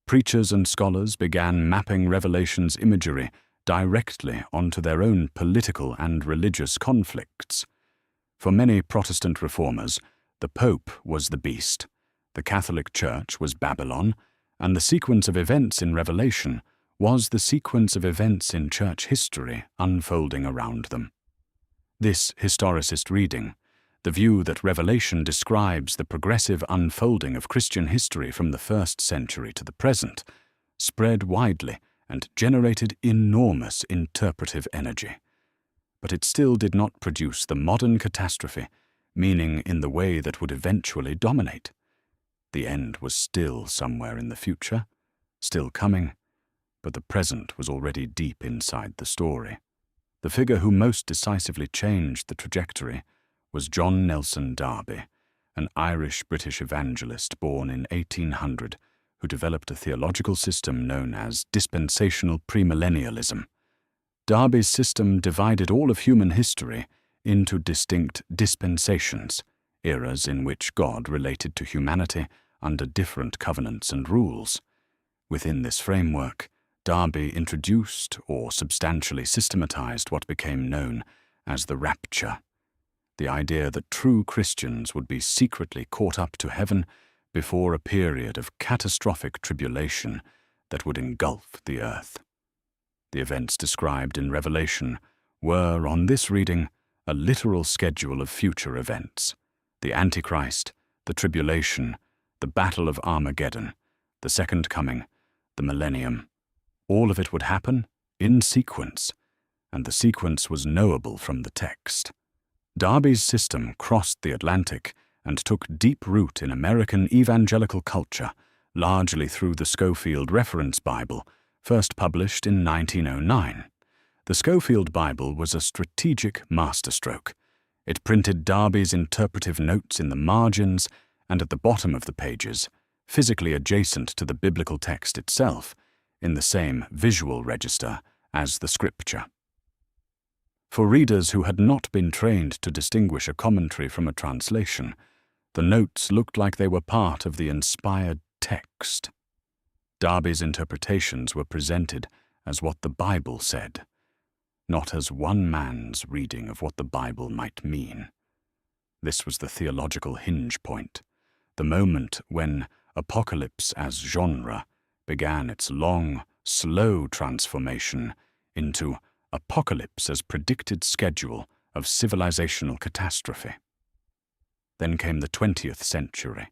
Preachers and scholars began mapping Revelation's imagery directly onto their own political and religious conflicts. For many Protestant reformers, the Pope was the beast, the Catholic Church was Babylon, and the sequence of events in Revelation was the sequence of events in church history unfolding around them. This historicist reading, the view that Revelation describes the progressive unfolding of Christian history from the 1st century to the present, spread widely and generated enormous interpretive energy. But it still did not produce the modern catastrophe, meaning in the way that would eventually dominate. The end was still somewhere in the future, still coming, but the present was already deep inside the story. The figure who most decisively changed the trajectory was John Nelson Darby, an Irish-British evangelist born in 1800 who developed a theological system known as dispensational premillennialism. Darby's system divided all of human history into distinct dispensations, eras in which God related to humanity under different covenants and rules. Within this framework, Darby introduced or substantially systematized what became known as the rapture, the idea that true Christians would be secretly caught up to heaven before a period of catastrophic tribulation that would engulf the earth. The events described in Revelation were, on this reading, a literal schedule of future events: the Antichrist, the tribulation, the Battle of Armageddon, the Second Coming, the Millennium. All of it would happen in sequence, and the sequence was knowable from the text. Darby's system crossed the Atlantic and took deep root in American evangelical culture, largely through the Scofield Reference Bible, first published in 1909. The Scofield Bible was a strategic masterstroke. It printed Darby's interpretive notes in the margins and at the bottom of the pages, physically adjacent to the biblical text itself, in the same visual register as the Scripture. For readers who had not been trained to distinguish a commentary from a translation, the notes looked like they were part of the inspired text. Darby's interpretations were presented as what the Bible said, not as one man's reading of what the Bible might mean. This was the theological hinge point, the moment when apocalypse as genre began its long, slow transformation into apocalypse as predicted schedule of civilizational catastrophe. Then came the 20th century,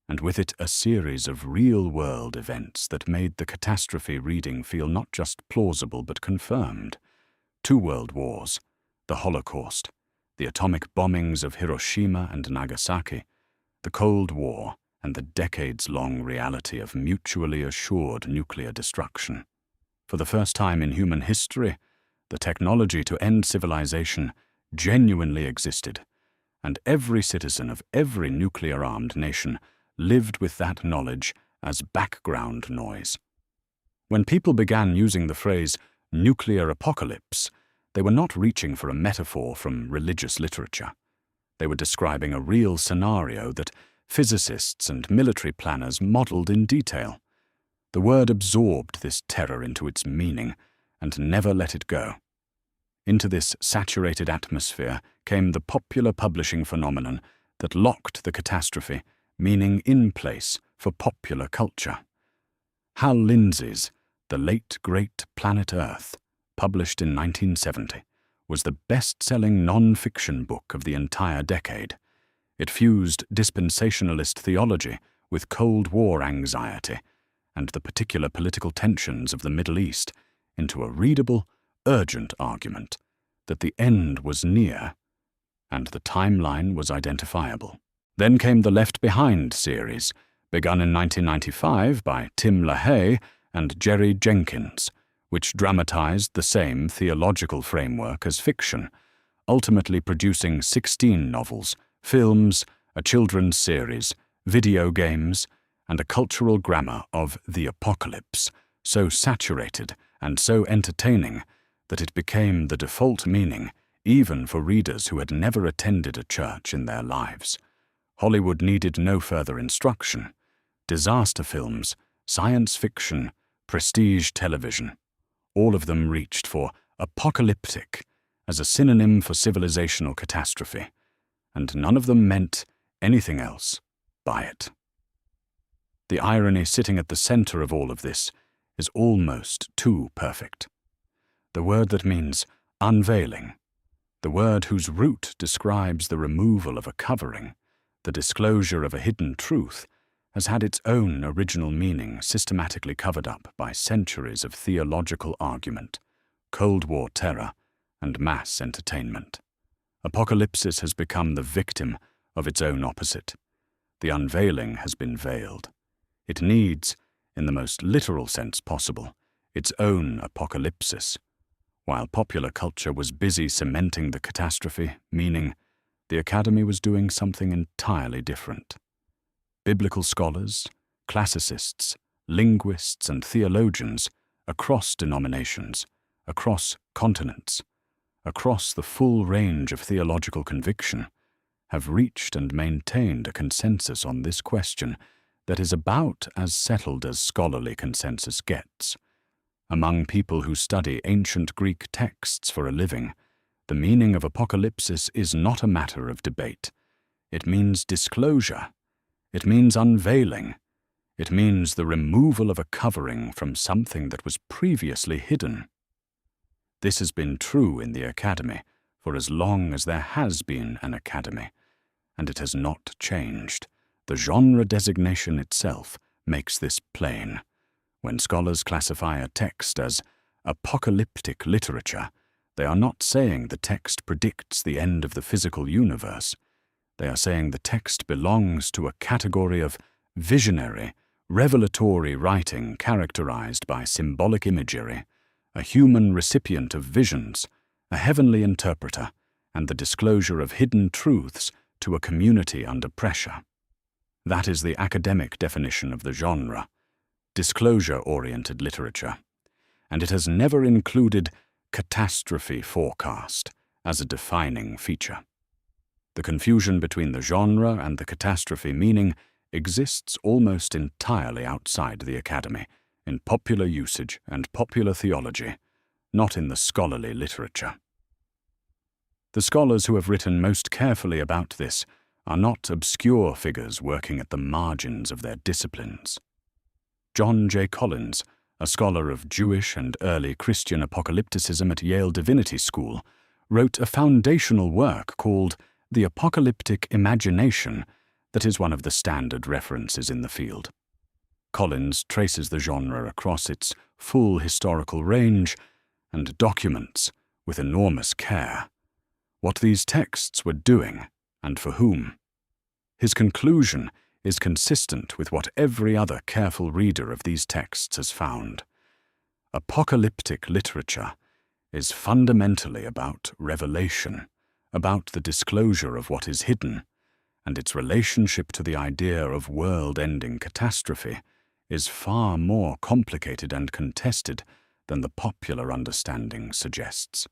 and with it a series of real-world events that made the catastrophe reading feel not just plausible but confirmed. 2 world wars, the Holocaust, the atomic bombings of Hiroshima and Nagasaki, the Cold War, and the decades-long reality of mutually assured nuclear destruction. For the first time in human history, the technology to end civilization genuinely existed, and every citizen of every nuclear-armed nation lived with that knowledge as background noise. When people began using the phrase nuclear apocalypse, they were not reaching for a metaphor from religious literature. They were describing a real scenario that physicists and military planners modeled in detail. The word absorbed this terror into its meaning and never let it go. Into this saturated atmosphere came the popular publishing phenomenon that locked the catastrophe meaning in place for popular culture. Hal Lindsey's The Late Great Planet Earth, published in 1970, was the best-selling non-fiction book of the entire decade. It fused dispensationalist theology with Cold War anxiety and the particular political tensions of the Middle East into a readable, urgent argument that the end was near and the timeline was identifiable. Then came the Left Behind series, begun in 1995 by Tim LaHaye and Jerry Jenkins, which dramatized the same theological framework as fiction, ultimately producing 16 novels, films, a children's series, video games, and a cultural grammar of the apocalypse, so saturated and so entertaining that it became the default meaning even for readers who had never attended a church in their lives. Hollywood needed no further instruction. Disaster films, science fiction, prestige television, all of them reached for apocalyptic as a synonym for civilizational catastrophe, and none of them meant anything else by it. The irony sitting at the center of all of this is almost too perfect. The word that means unveiling, the word whose root describes the removal of a covering, the disclosure of a hidden truth, has had its own original meaning systematically covered up by centuries of theological argument, Cold War terror, and mass entertainment. Apocalypsis has become the victim of its own opposite. The unveiling has been veiled. It needs, in the most literal sense possible, its own apocalypsis, while popular culture was busy cementing the catastrophe, meaning the Academy was doing something entirely different. Biblical scholars, classicists, linguists, and theologians across denominations, across continents, across the full range of theological conviction, have reached and maintained a consensus on this question that is about as settled as scholarly consensus gets. Among people who study ancient Greek texts for a living, the meaning of apocalypsis is not a matter of debate. It means disclosure. It means unveiling. It means the removal of a covering from something that was previously hidden. This has been true in the Academy for as long as there has been an Academy, and it has not changed. The genre designation itself makes this plain. When scholars classify a text as apocalyptic literature, they are not saying the text predicts the end of the physical universe. They are saying the text belongs to a category of visionary, revelatory writing characterized by symbolic imagery, a human recipient of visions, a heavenly interpreter, and the disclosure of hidden truths to a community under pressure. That is the academic definition of the genre, disclosure-oriented literature, and it has never included catastrophe forecast as a defining feature. The confusion between the genre and the catastrophe meaning exists almost entirely outside the Academy, in popular usage and popular theology, not in the scholarly literature. The scholars who have written most carefully about this are not obscure figures working at the margins of their disciplines. John J. Collins, a scholar of Jewish and early Christian apocalypticism at Yale Divinity School, wrote a foundational work called The Apocalyptic Imagination that is one of the standard references in the field. Collins traces the genre across its full historical range and documents, with enormous care, what these texts were doing and for whom. His conclusion is consistent with what every other careful reader of these texts has found. Apocalyptic literature is fundamentally about revelation, about the disclosure of what is hidden, and its relationship to the idea of world-ending catastrophe is far more complicated and contested than the popular understanding suggests.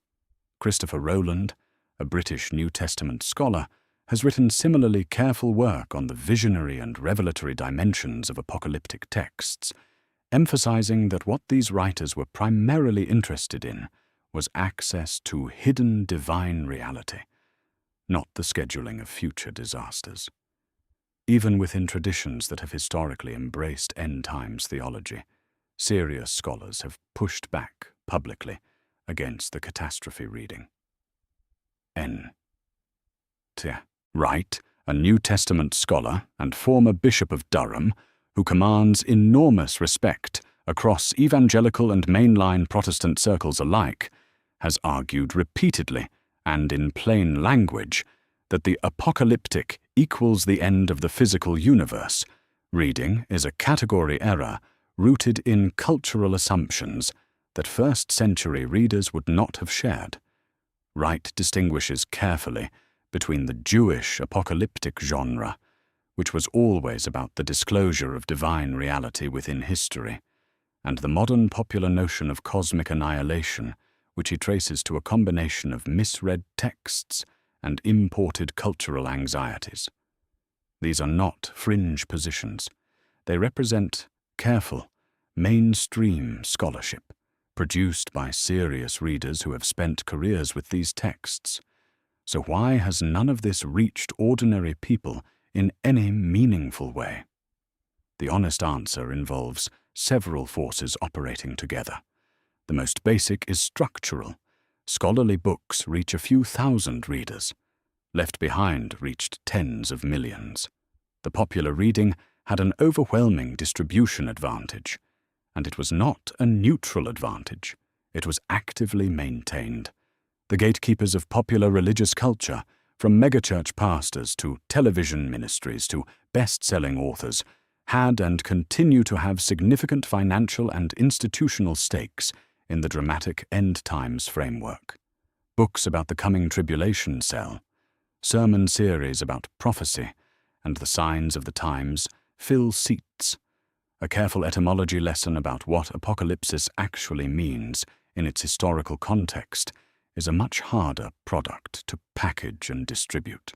Christopher Rowland, a British New Testament scholar, has written similarly careful work on the visionary and revelatory dimensions of apocalyptic texts, emphasizing that what these writers were primarily interested in was access to hidden divine reality, not the scheduling of future disasters. Even within traditions that have historically embraced end-times theology, serious scholars have pushed back publicly against the catastrophe reading. N. T. Wright, a New Testament scholar and former Bishop of Durham, who commands enormous respect across evangelical and mainline Protestant circles alike, has argued repeatedly and in plain language that the apocalyptic equals the end of the physical universe reading is a category error rooted in cultural assumptions that first-century readers would not have shared. Wright distinguishes carefully between the Jewish apocalyptic genre, which was always about the disclosure of divine reality within history, and the modern popular notion of cosmic annihilation, which he traces to a combination of misread texts and imported cultural anxieties. These are not fringe positions. They represent careful, mainstream scholarship, produced by serious readers who have spent careers with these texts. So why has none of this reached ordinary people in any meaningful way? The honest answer involves several forces operating together. The most basic is structural. Scholarly books reach a few thousand readers. Left Behind reached tens of millions. The popular reading had an overwhelming distribution advantage, and it was not a neutral advantage. It was actively maintained. The gatekeepers of popular religious culture, from megachurch pastors to television ministries to best-selling authors, had and continue to have significant financial and institutional stakes in the dramatic end times framework. Books about the coming tribulation sell. Sermon series about prophecy and the signs of the times fill seats. A careful etymology lesson about what apocalypsis actually means in its historical context is a much harder product to package and distribute.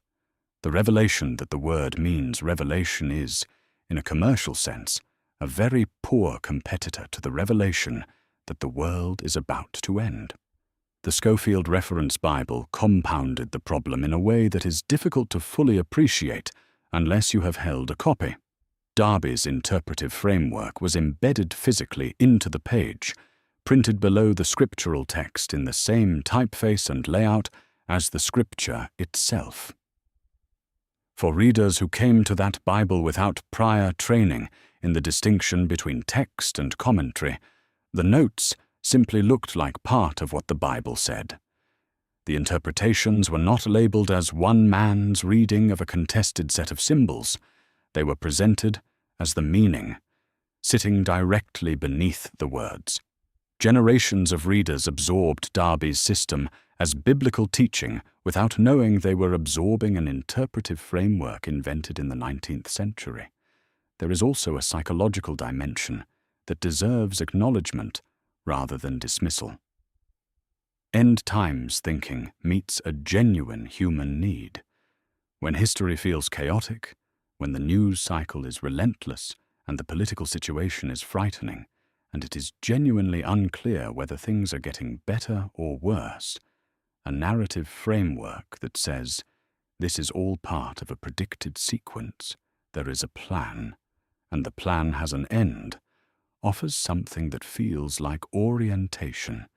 The revelation that the word means revelation is, in a commercial sense, a very poor competitor to the revelation that the world is about to end. The Schofield Reference Bible compounded the problem in a way that is difficult to fully appreciate unless you have held a copy. Darby's interpretive framework was embedded physically into the page, printed below the scriptural text in the same typeface and layout as the scripture itself. For readers who came to that Bible without prior training in the distinction between text and commentary, the notes simply looked like part of what the Bible said. The interpretations were not labeled as one man's reading of a contested set of symbols. They were presented as the meaning, sitting directly beneath the words. Generations of readers absorbed Darby's system as biblical teaching without knowing they were absorbing an interpretive framework invented in the 19th century. There is also a psychological dimension that deserves acknowledgement rather than dismissal. End times thinking meets a genuine human need. When history feels chaotic, when the news cycle is relentless and the political situation is frightening, and it is genuinely unclear whether things are getting better or worse, a narrative framework that says, this is all part of a predicted sequence, there is a plan, and the plan has an end, offers something that feels like orientation.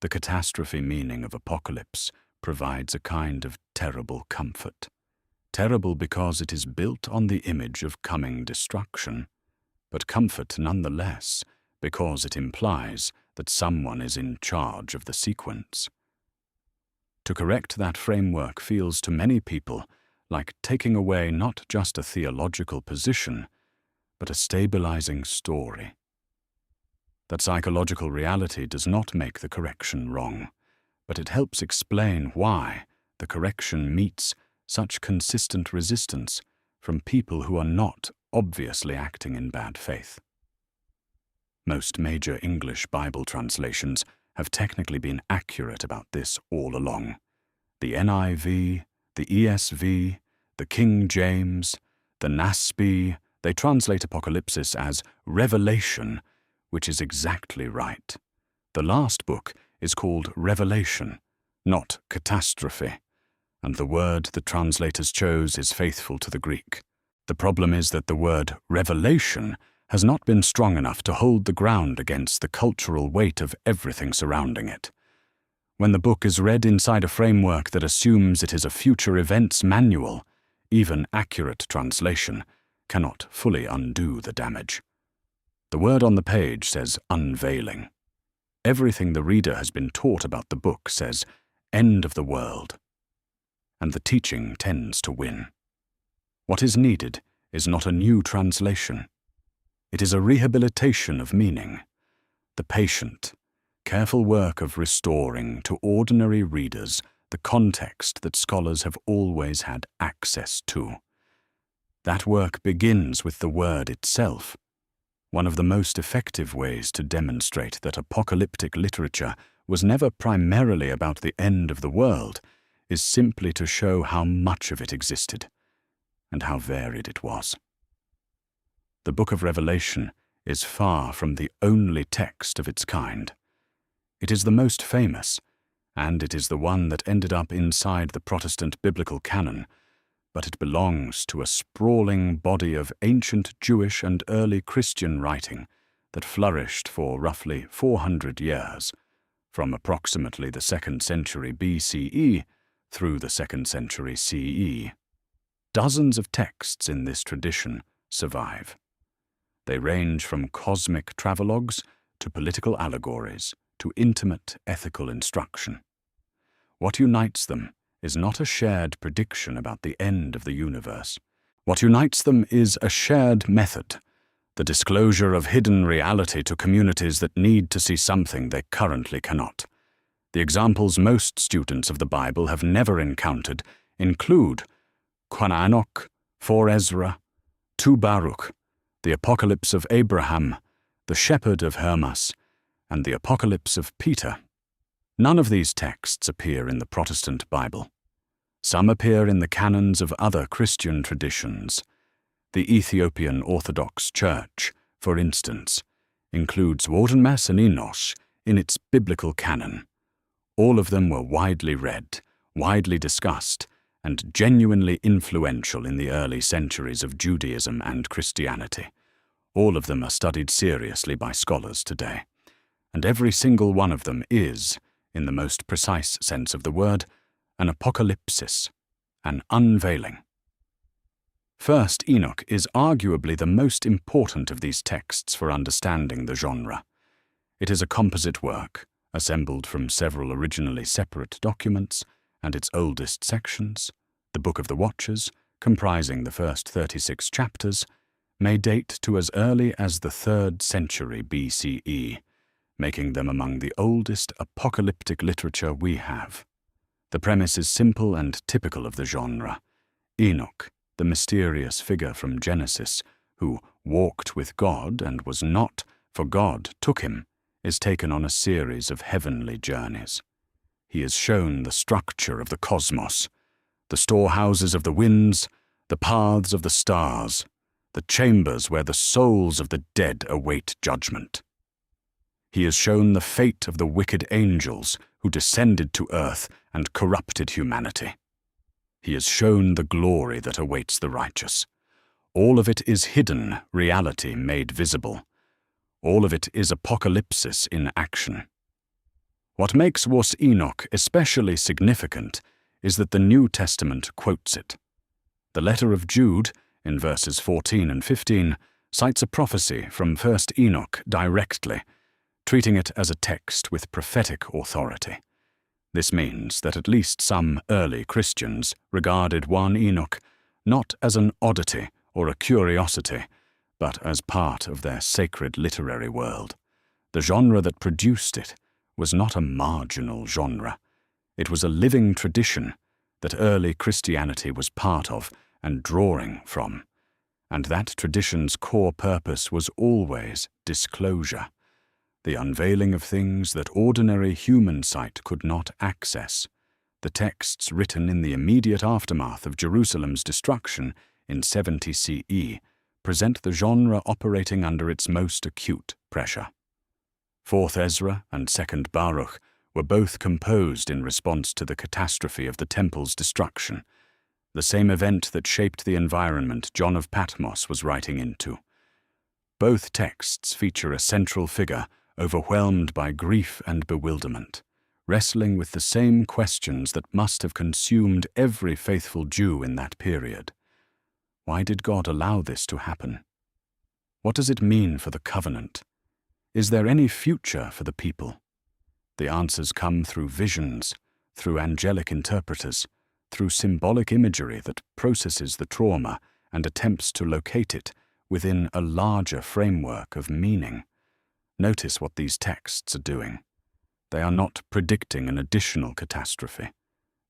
The catastrophe meaning of apocalypse provides a kind of terrible comfort. Terrible because it is built on the image of coming destruction, but comfort nonetheless because it implies that someone is in charge of the sequence. To correct that framework feels to many people like taking away not just a theological position, but a stabilizing story. That psychological reality does not make the correction wrong, but it helps explain why the correction meets such consistent resistance from people who are not obviously acting in bad faith. Most major English Bible translations have technically been accurate about this all along. The NIV, the ESV, the King James, the NASB, they translate apocalypsis as revelation, which is exactly right. The last book is called Revelation, not catastrophe, and the word the translators chose is faithful to the Greek. The problem is that the word revelation has not been strong enough to hold the ground against the cultural weight of everything surrounding it. When the book is read inside a framework that assumes it is a future events manual, even accurate translation cannot fully undo the damage. The word on the page says unveiling. Everything the reader has been taught about the book says end of the world, and the teaching tends to win. What is needed is not a new translation. It is a rehabilitation of meaning, the patient, careful work of restoring to ordinary readers the context that scholars have always had access to. That work begins with the word itself. One of the most effective ways to demonstrate that apocalyptic literature was never primarily about the end of the world is simply to show how much of it existed and how varied it was. The Book of Revelation is far from the only text of its kind. It is the most famous, and it is the one that ended up inside the Protestant biblical canon, but it belongs to a sprawling body of ancient Jewish and early Christian writing that flourished for roughly 400 years, from approximately the 2nd century BCE through the 2nd century CE. Dozens of texts in this tradition survive. They range from cosmic travelogues to political allegories to intimate ethical instruction. What unites them is not a shared prediction about the end of the universe. What unites them is a shared method, the disclosure of hidden reality to communities that need to see something they currently cannot. The examples most students of the Bible have never encountered include Enoch, 4 Ezra, 2 Baruch, the Apocalypse of Abraham, the Shepherd of Hermas, and the Apocalypse of Peter. None of these texts appear in the Protestant Bible. Some appear in the canons of other Christian traditions. The Ethiopian Orthodox Church, for instance, includes Wardenmas and Enosh in its biblical canon. All of them were widely read, widely discussed, and genuinely influential in the early centuries of Judaism and Christianity. All of them are studied seriously by scholars today, and every single one of them is, in the most precise sense of the word, an apocalypsis, an unveiling. First Enoch is arguably the most important of these texts for understanding the genre. It is a composite work, assembled from several originally separate documents, and its oldest sections, the Book of the Watchers, comprising the first 36 chapters, may date to as early as the 3rd century BCE, making them among the oldest apocalyptic literature we have. The premise is simple and typical of the genre. Enoch, the mysterious figure from Genesis, who walked with God and was not, for God took him, is taken on a series of heavenly journeys. He is shown the structure of the cosmos, the storehouses of the winds, the paths of the stars, the chambers where the souls of the dead await judgment. He is shown the fate of the wicked angels who descended to earth and corrupted humanity. He is shown the glory that awaits the righteous. All of it is hidden reality made visible. All of it is apocalypsis in action. What makes Was Enoch especially significant is that the New Testament quotes it. The letter of Jude, in verses 14 and 15, cites a prophecy from 1 Enoch directly, treating it as a text with prophetic authority. This means that at least some early Christians regarded 1 Enoch not as an oddity or a curiosity, but as part of their sacred literary world. The genre that produced it was not a marginal genre. It was a living tradition that early Christianity was part of and drawing from, and that tradition's core purpose was always disclosure, the unveiling of things that ordinary human sight could not access, The texts written in the immediate aftermath of Jerusalem's destruction in 70 CE present the genre operating under its most acute pressure. 4th Ezra and 2nd Baruch were both composed in response to the catastrophe of the temple's destruction, the same event that shaped the environment John of Patmos was writing into. Both texts feature a central figure overwhelmed by grief and bewilderment, wrestling with the same questions that must have consumed every faithful Jew in that period. Why did God allow this to happen? What does it mean for the covenant? Is there any future for the people? The answers come through visions, through angelic interpreters, through symbolic imagery that processes the trauma and attempts to locate it within a larger framework of meaning. Notice what these texts are doing. They are not predicting an additional catastrophe.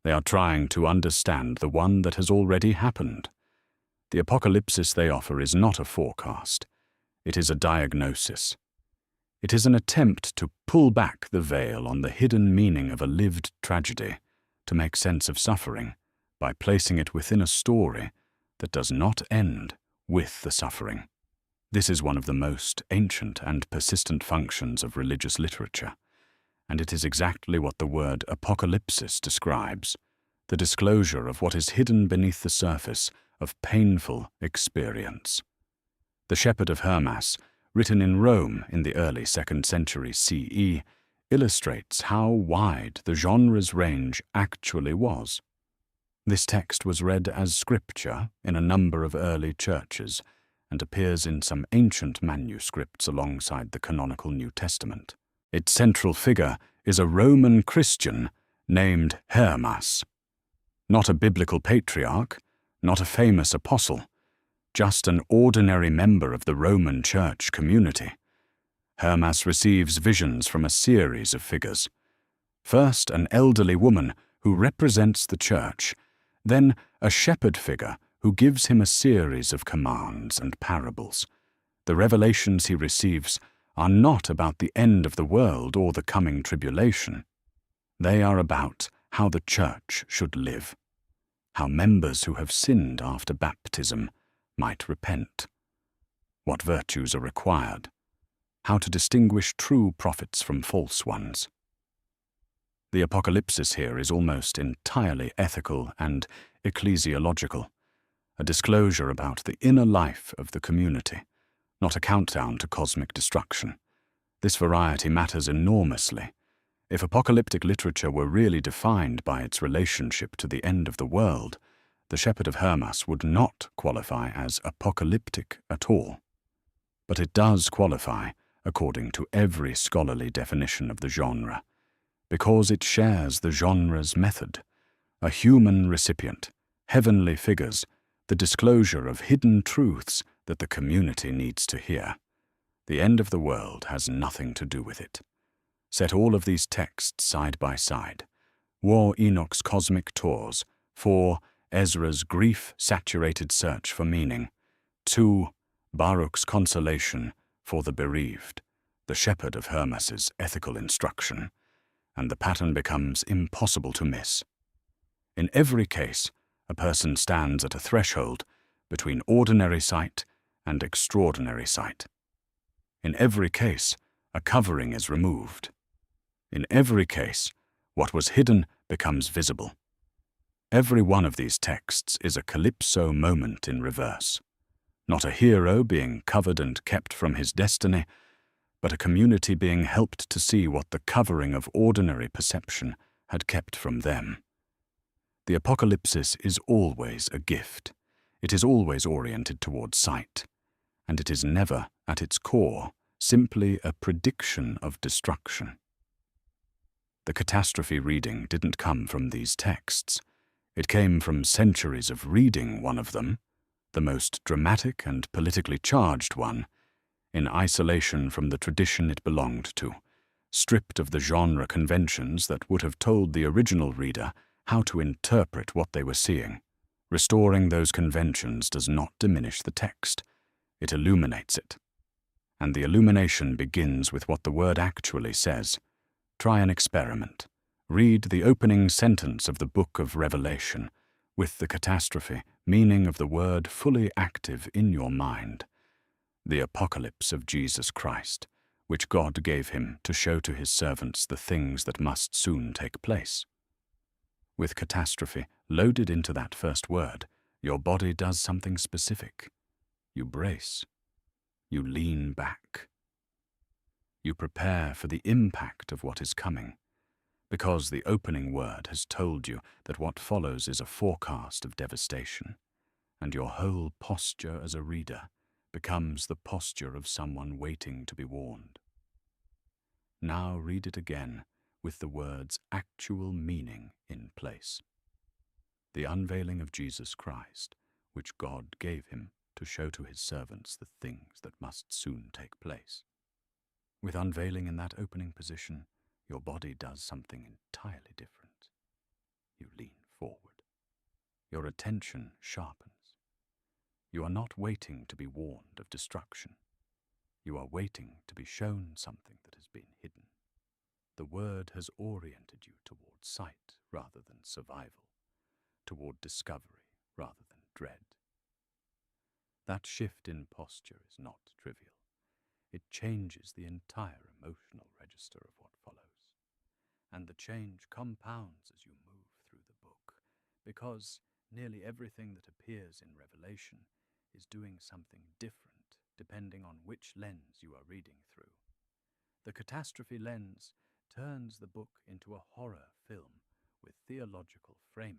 They are trying to understand the one that has already happened. The apocalypsis they offer is not a forecast. It is a diagnosis. It is an attempt to pull back the veil on the hidden meaning of a lived tragedy, to make sense of suffering by placing it within a story that does not end with the suffering. This is one of the most ancient and persistent functions of religious literature, and it is exactly what the word apocalypsis describes, the disclosure of what is hidden beneath the surface of painful experience. The Shepherd of Hermas, written in Rome in the early 2nd century CE, illustrates how wide the genre's range actually was. This text was read as scripture in a number of early churches and appears in some ancient manuscripts alongside the canonical New Testament. Its central figure is a Roman Christian named Hermas. Not a biblical patriarch, not a famous apostle, just an ordinary member of the Roman Church community. Hermas receives visions from a series of figures. First, an elderly woman who represents the church, then a shepherd figure who gives him a series of commands and parables. The revelations he receives are not about the end of the world or the coming tribulation. They are about how the church should live, how members who have sinned after baptism might repent, what virtues are required, how to distinguish true prophets from false ones. The apocalypsis here is almost entirely ethical and ecclesiological, a disclosure about the inner life of the community, not a countdown to cosmic destruction. This variety matters enormously. If apocalyptic literature were really defined by its relationship to the end of the world, the Shepherd of Hermas would not qualify as apocalyptic at all. But it does qualify according to every scholarly definition of the genre, because it shares the genre's method, a human recipient, heavenly figures, the disclosure of hidden truths that the community needs to hear. The end of the world has nothing to do with it. Set all of these texts side by side. War Enoch's cosmic tours. 4. Ezra's grief-saturated search for meaning. 2. Baruch's consolation for the bereaved, the Shepherd of Hermas's ethical instruction, and the pattern becomes impossible to miss. In every case, a person stands at a threshold between ordinary sight and extraordinary sight. In every case, a covering is removed. In every case, what was hidden becomes visible. Every one of these texts is a calypso moment in reverse. Not a hero being covered and kept from his destiny, but a community being helped to see what the covering of ordinary perception had kept from them. The apocalypsis is always a gift. It is always oriented towards sight, and it is never, at its core, simply a prediction of destruction. The catastrophe reading didn't come from these texts. It came from centuries of reading one of them, the most dramatic and politically charged one, in isolation from the tradition it belonged to, stripped of the genre conventions that would have told the original reader how to interpret what they were seeing. Restoring those conventions does not diminish the text. It illuminates it. And the illumination begins with what the word actually says. Try an experiment. Read the opening sentence of the book of Revelation, with the catastrophe meaning of the word fully active in your mind. The apocalypse of Jesus Christ, which God gave him to show to his servants the things that must soon take place. With catastrophe loaded into that first word, your body does something specific. You brace. You lean back. You prepare for the impact of what is coming, because the opening word has told you that what follows is a forecast of devastation, and your whole posture as a reader becomes the posture of someone waiting to be warned. Now read it again with the word's actual meaning in place. The unveiling of Jesus Christ, which God gave him to show to his servants the things that must soon take place. With unveiling in that opening position, your body does something entirely different. You lean forward. Your attention sharpens. You are not waiting to be warned of destruction. You are waiting to be shown something that has been hidden. The word has oriented you toward sight rather than survival, toward discovery rather than dread. That shift in posture is not trivial. It changes the entire emotional register of what follows. And the change compounds as you move through the book, because nearly everything that appears in Revelation is doing something different depending on which lens you are reading through. The catastrophe lens turns the book into a horror film with theological framing.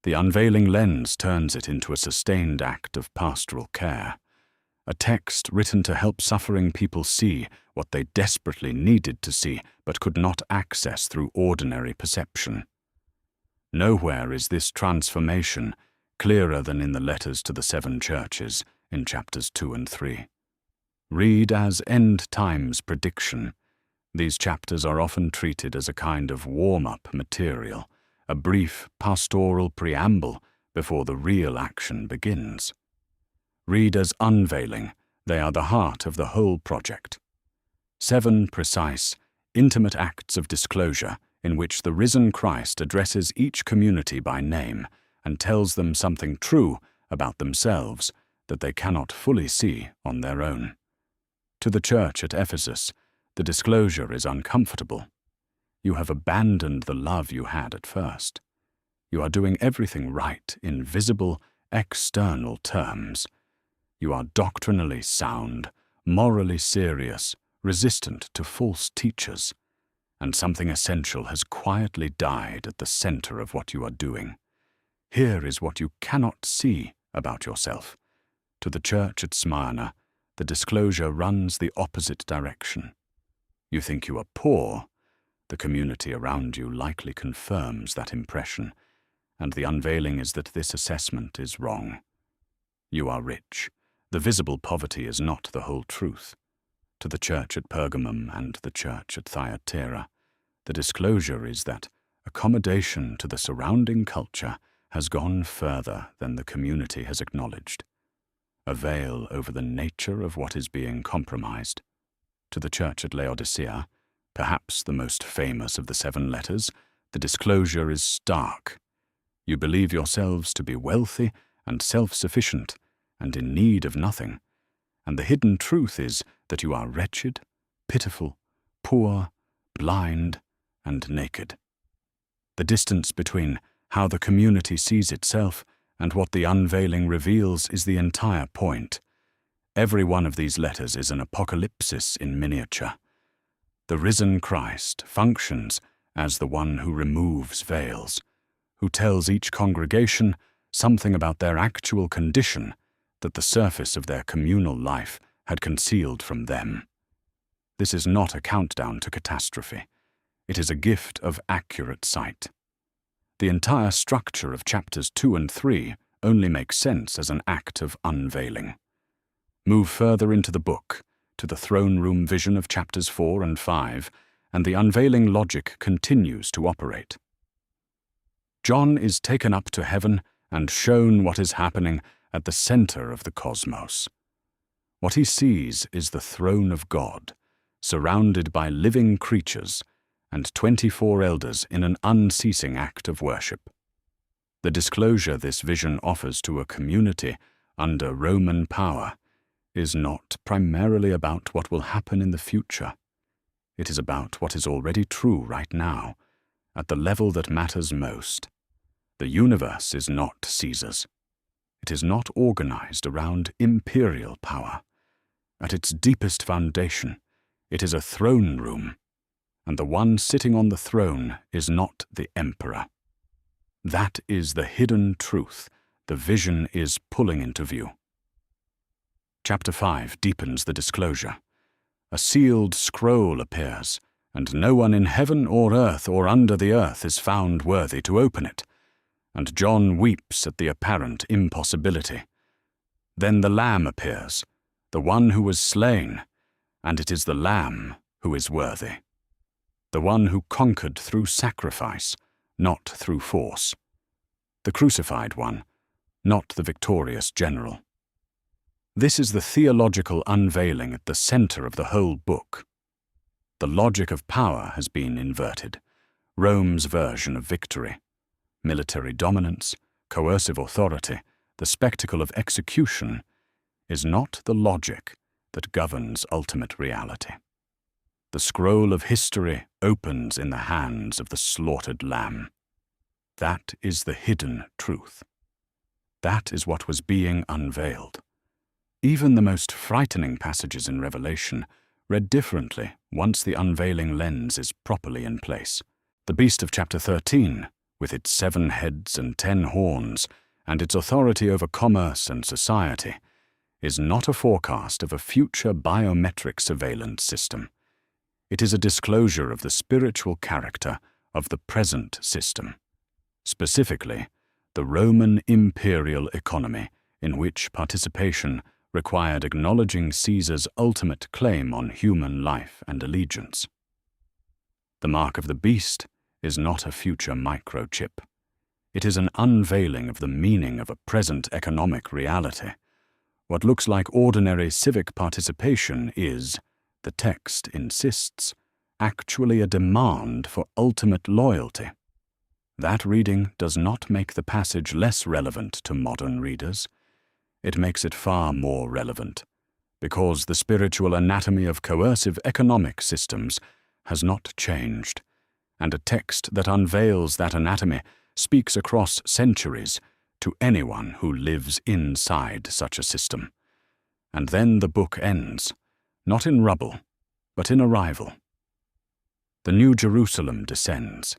The unveiling lens turns it into a sustained act of pastoral care, a text written to help suffering people see what they desperately needed to see but could not access through ordinary perception. Nowhere is this transformation clearer than in the letters to the 7 churches in chapters 2 and 3. Read as end times prediction. These chapters are often treated as a kind of warm-up material, a brief pastoral preamble before the real action begins. Read as unveiling. They are the heart of the whole project. 7 precise, intimate acts of disclosure in which the risen Christ addresses each community by name and tells them something true about themselves that they cannot fully see on their own. To the church at Ephesus, the disclosure is uncomfortable. You have abandoned the love you had at first. You are doing everything right in visible, external terms. You are doctrinally sound, morally serious, resistant to false teachers, and something essential has quietly died at the center of what you are doing. Here is what you cannot see about yourself. To the church at Smyrna, the disclosure runs the opposite direction. You think you are poor. The community around you likely confirms that impression, and the unveiling is that this assessment is wrong. You are rich. The visible poverty is not the whole truth. To the church at Pergamum and the church at Thyatira, the disclosure is that accommodation to the surrounding culture has gone further than the community has acknowledged. A veil over the nature of what is being compromised. To the church at Laodicea, perhaps the most famous of the 7 letters, the disclosure is stark. You believe yourselves to be wealthy and self-sufficient and in need of nothing, and the hidden truth is that you are wretched, pitiful, poor, blind, and naked. The distance between how the community sees itself and what the unveiling reveals is the entire point. Every one of these letters is an apocalypsis in miniature. The risen Christ functions as the one who removes veils, who tells each congregation something about their actual condition that the surface of their communal life had concealed from them. This is not a countdown to catastrophe. It is a gift of accurate sight. The entire structure of chapters 2 and 3 only makes sense as an act of unveiling. Move further into the book, to the throne room vision of chapters 4 and 5, and the unveiling logic continues to operate. John is taken up to heaven and shown what is happening at the center of the cosmos. What he sees is the throne of God, surrounded by living creatures, and 24 elders in an unceasing act of worship. The disclosure this vision offers to a community under Roman power is not primarily about what will happen in the future. It is about what is already true right now, at the level that matters most. The universe is not Caesar's. It is not organized around imperial power. At its deepest foundation, it is a throne room, and the one sitting on the throne is not the emperor. That is the hidden truth the vision is pulling into view. Chapter 5 deepens the disclosure. A sealed scroll appears, and no one in heaven or earth or under the earth is found worthy to open it. And John weeps at the apparent impossibility. Then the Lamb appears, the one who was slain, and it is the Lamb who is worthy. The one who conquered through sacrifice, not through force. The crucified one, not the victorious general. This is the theological unveiling at the center of the whole book. The logic of power has been inverted. Rome's version of victory. Military dominance, coercive authority, the spectacle of execution, is not the logic that governs ultimate reality. The scroll of history opens in the hands of the slaughtered Lamb. That is the hidden truth. That is what was being unveiled. Even the most frightening passages in Revelation read differently once the unveiling lens is properly in place. The beast of chapter 13, with its 7 heads and 10 horns, and its authority over commerce and society, is not a forecast of a future biometric surveillance system. It is a disclosure of the spiritual character of the present system, specifically the Roman imperial economy, in which participation required acknowledging Caesar's ultimate claim on human life and allegiance. The mark of the beast is not a future microchip. It is an unveiling of the meaning of a present economic reality. What looks like ordinary civic participation is, the text insists, actually a demand for ultimate loyalty. That reading does not make the passage less relevant to modern readers. It makes it far more relevant, because the spiritual anatomy of coercive economic systems has not changed, and a text that unveils that anatomy speaks across centuries to anyone who lives inside such a system. And then the book ends, not in rubble, but in arrival. The New Jerusalem descends.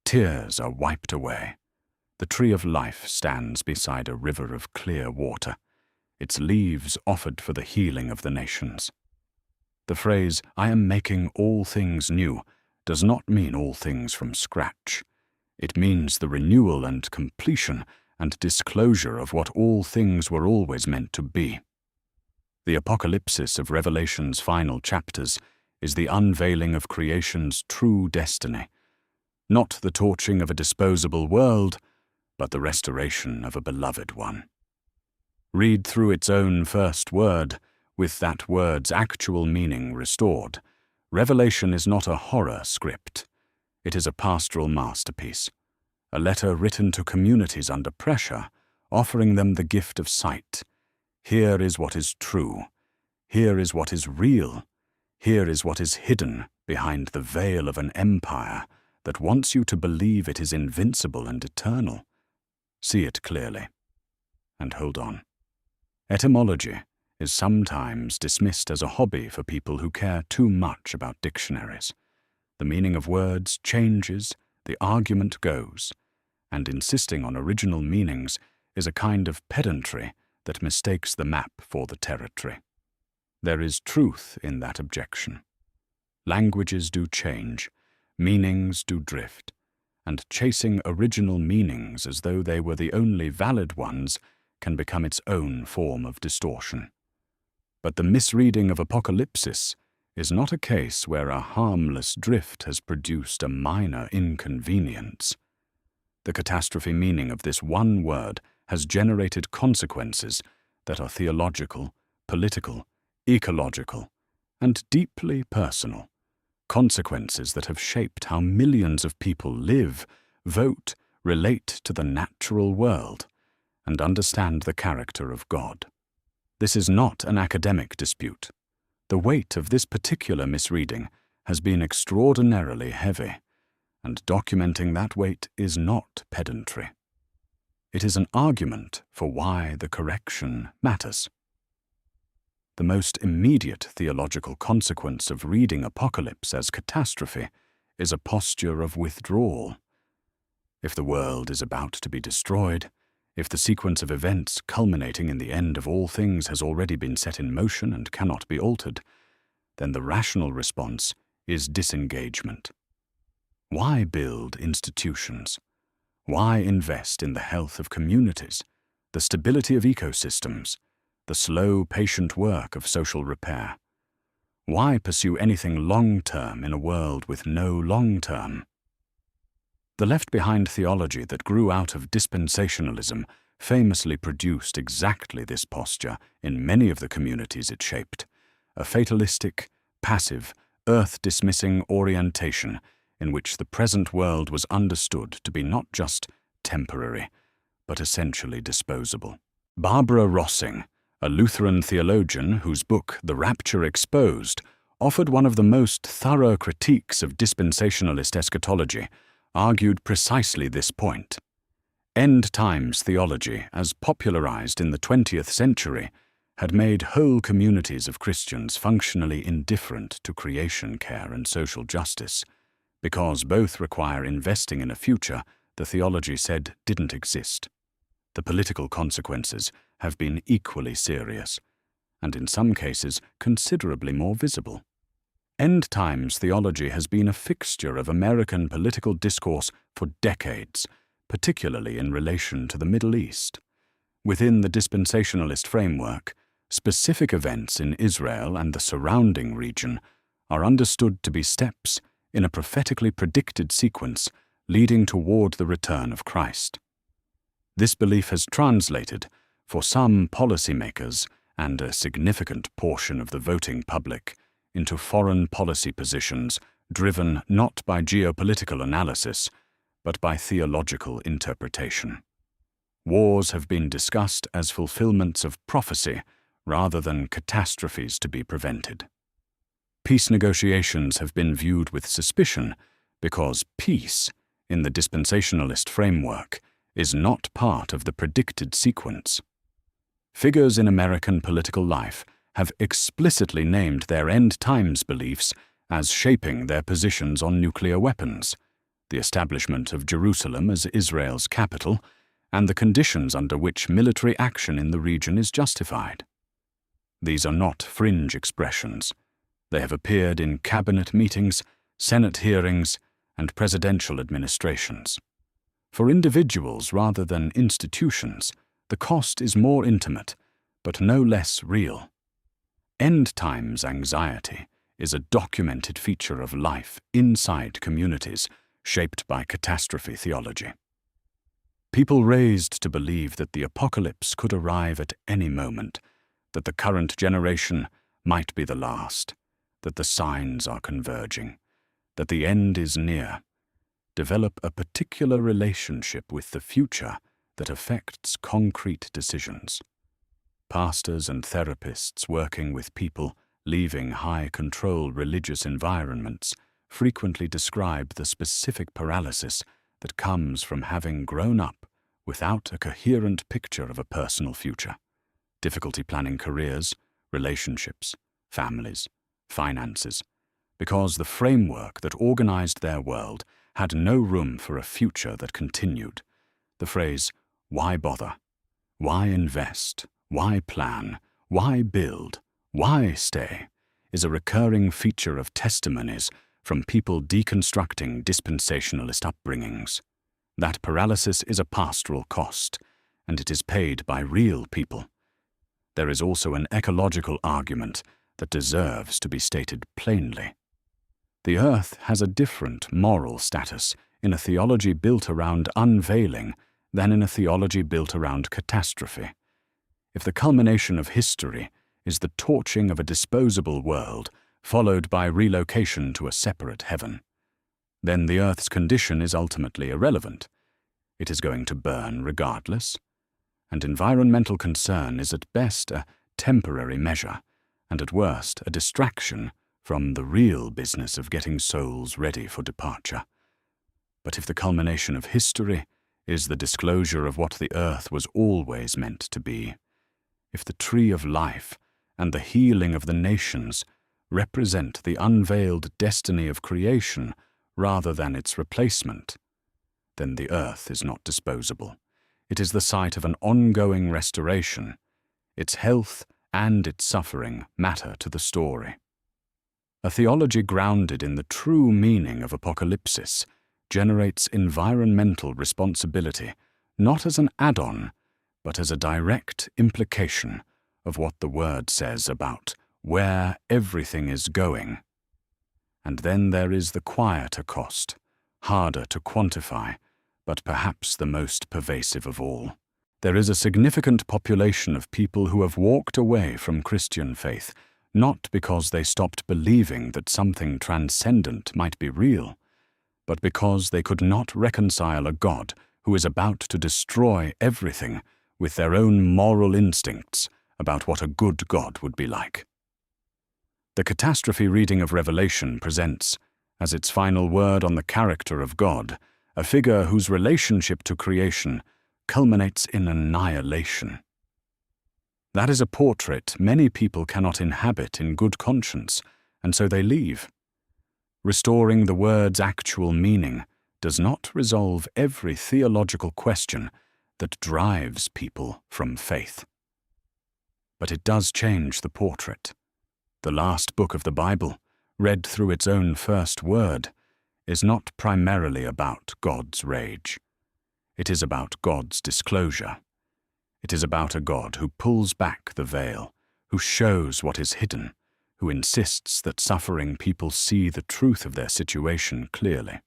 Tears are wiped away. The tree of life stands beside a river of clear water, its leaves offered for the healing of the nations. The phrase, "I am making all things new," does not mean all things from scratch. It means the renewal and completion and disclosure of what all things were always meant to be. The apocalypsis of Revelation's final chapters is the unveiling of creation's true destiny, not the torching of a disposable world, but the restoration of a beloved one. Read through its own first word, with that word's actual meaning restored. Revelation is not a horror script. It is a pastoral masterpiece, a letter written to communities under pressure, offering them the gift of sight. Here is what is true. Here is what is real. Here is what is hidden behind the veil of an empire that wants you to believe it is invincible and eternal. See it clearly, and hold on. Etymology is sometimes dismissed as a hobby for people who care too much about dictionaries. The meaning of words changes, the argument goes, and insisting on original meanings is a kind of pedantry that mistakes the map for the territory. There is truth in that objection. Languages do change, meanings do drift, and chasing original meanings as though they were the only valid ones can become its own form of distortion. But the misreading of Apocalypsis is not a case where a harmless drift has produced a minor inconvenience. The catastrophe meaning of this one word has generated consequences that are theological, political, ecological, and deeply personal, consequences that have shaped how millions of people live, vote, relate to the natural world, and understand the character of God. This is not an academic dispute. The weight of this particular misreading has been extraordinarily heavy, and documenting that weight is not pedantry. It is an argument for why the correction matters. The most immediate theological consequence of reading Apocalypse as catastrophe is a posture of withdrawal. If the world is about to be destroyed, if the sequence of events culminating in the end of all things has already been set in motion and cannot be altered, then the rational response is disengagement. Why build institutions? Why invest in the health of communities, the stability of ecosystems, the slow, patient work of social repair? Why pursue anything long-term in a world with no long-term? The left-behind theology that grew out of dispensationalism famously produced exactly this posture in many of the communities it shaped, a fatalistic, passive, earth-dismissing orientation in which the present world was understood to be not just temporary, but essentially disposable. Barbara Rossing, a Lutheran theologian whose book The Rapture Exposed offered one of the most thorough critiques of dispensationalist eschatology, argued precisely this point. End times theology, as popularized in the 20th century, had made whole communities of Christians functionally indifferent to creation care and social justice, because both require investing in a future the theology said didn't exist. The political consequences have been equally serious, and in some cases considerably more visible. End times theology has been a fixture of American political discourse for decades, particularly in relation to the Middle East. Within the dispensationalist framework, specific events in Israel and the surrounding region are understood to be steps in a prophetically predicted sequence leading toward the return of Christ. This belief has translated, for some policymakers and a significant portion of the voting public, into foreign policy positions driven not by geopolitical analysis, but by theological interpretation. Wars have been discussed as fulfillments of prophecy rather than catastrophes to be prevented. Peace negotiations have been viewed with suspicion because peace, in the dispensationalist framework, is not part of the predicted sequence. Figures in American political life have explicitly named their end times beliefs as shaping their positions on nuclear weapons, the establishment of Jerusalem as Israel's capital, and the conditions under which military action in the region is justified. These are not fringe expressions. They have appeared in cabinet meetings, Senate hearings, and presidential administrations. For individuals rather than institutions, the cost is more intimate, but no less real. End times anxiety is a documented feature of life inside communities shaped by catastrophe theology. People raised to believe that the apocalypse could arrive at any moment, that the current generation might be the last, that the signs are converging, that the end is near, develop a particular relationship with the future that affects concrete decisions. Pastors and therapists working with people leaving high-control religious environments frequently describe the specific paralysis that comes from having grown up without a coherent picture of a personal future, difficulty planning careers, relationships, families, finances, because the framework that organized their world had no room for a future that continued. The phrase, "Why bother? Why invest? Why plan? Why build? Why stay?" is a recurring feature of testimonies from people deconstructing dispensationalist upbringings. That paralysis is a pastoral cost, and it is paid by real people. There is also an ecological argument that deserves to be stated plainly. The earth has a different moral status in a theology built around unveiling than in a theology built around catastrophe. If the culmination of history is the torching of a disposable world followed by relocation to a separate heaven. Then the earth's condition is ultimately irrelevant. It is going to burn regardless, and environmental concern is at best a temporary measure, and at worst a distraction from the real business of getting souls ready for departure. But if the culmination of history is the disclosure of what the earth was always meant to be, if the tree of life and the healing of the nations represent the unveiled destiny of creation rather than its replacement, then the earth is not disposable. It is the site of an ongoing restoration. Its health and its suffering matter to the story. A theology grounded in the true meaning of apocalypsis generates environmental responsibility, not as an add-on, but as a direct implication of what the Word says about where everything is going. And then there is the quieter cost, harder to quantify, but perhaps the most pervasive of all. There is a significant population of people who have walked away from Christian faith, not because they stopped believing that something transcendent might be real, but because they could not reconcile a God who is about to destroy everything with their own moral instincts about what a good God would be like. The catastrophe reading of Revelation presents, as its final word on the character of God, a figure whose relationship to creation culminates in annihilation. That is a portrait many people cannot inhabit in good conscience, and so they leave. Restoring the word's actual meaning does not resolve every theological question that drives people from faith. But it does change the portrait. The last book of the Bible, read through its own first word, is not primarily about God's rage. It is about God's disclosure. It is about a God who pulls back the veil, who shows what is hidden, who insists that suffering people see the truth of their situation clearly.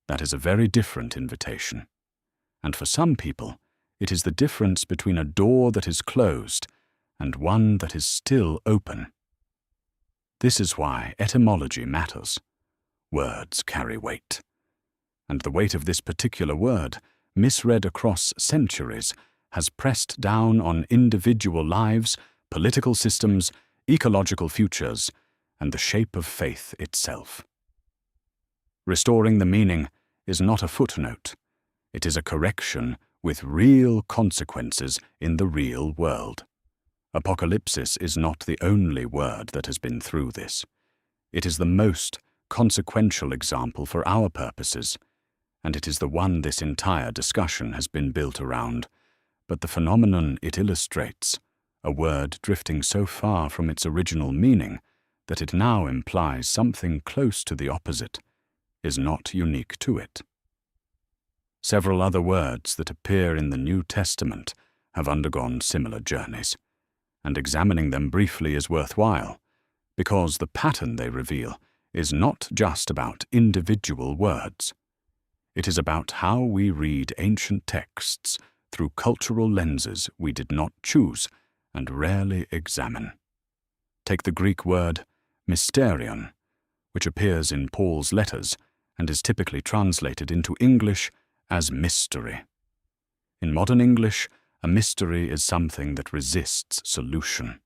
That is a very different invitation. And for some people, it is the difference between a door that is closed and one that is still open. This is why etymology matters. Words carry weight. And the weight of this particular word, misread across centuries, has pressed down on individual lives, political systems, ecological futures, and the shape of faith itself. Restoring the meaning is not a footnote. It is a correction with real consequences in the real world. Apocalypsis is not the only word that has been through this. It is the most consequential example for our purposes, and it is the one this entire discussion has been built around. But the phenomenon it illustrates, a word drifting so far from its original meaning that it now implies something close to the opposite, is not unique to it. Several other words that appear in the New Testament have undergone similar journeys, and examining them briefly is worthwhile, because the pattern they reveal is not just about individual words. It is about how we read ancient texts through cultural lenses we did not choose and rarely examine. Take the Greek word mysterion, which appears in Paul's letters and is typically translated into English as mystery. In modern English, a mystery is something that resists solution.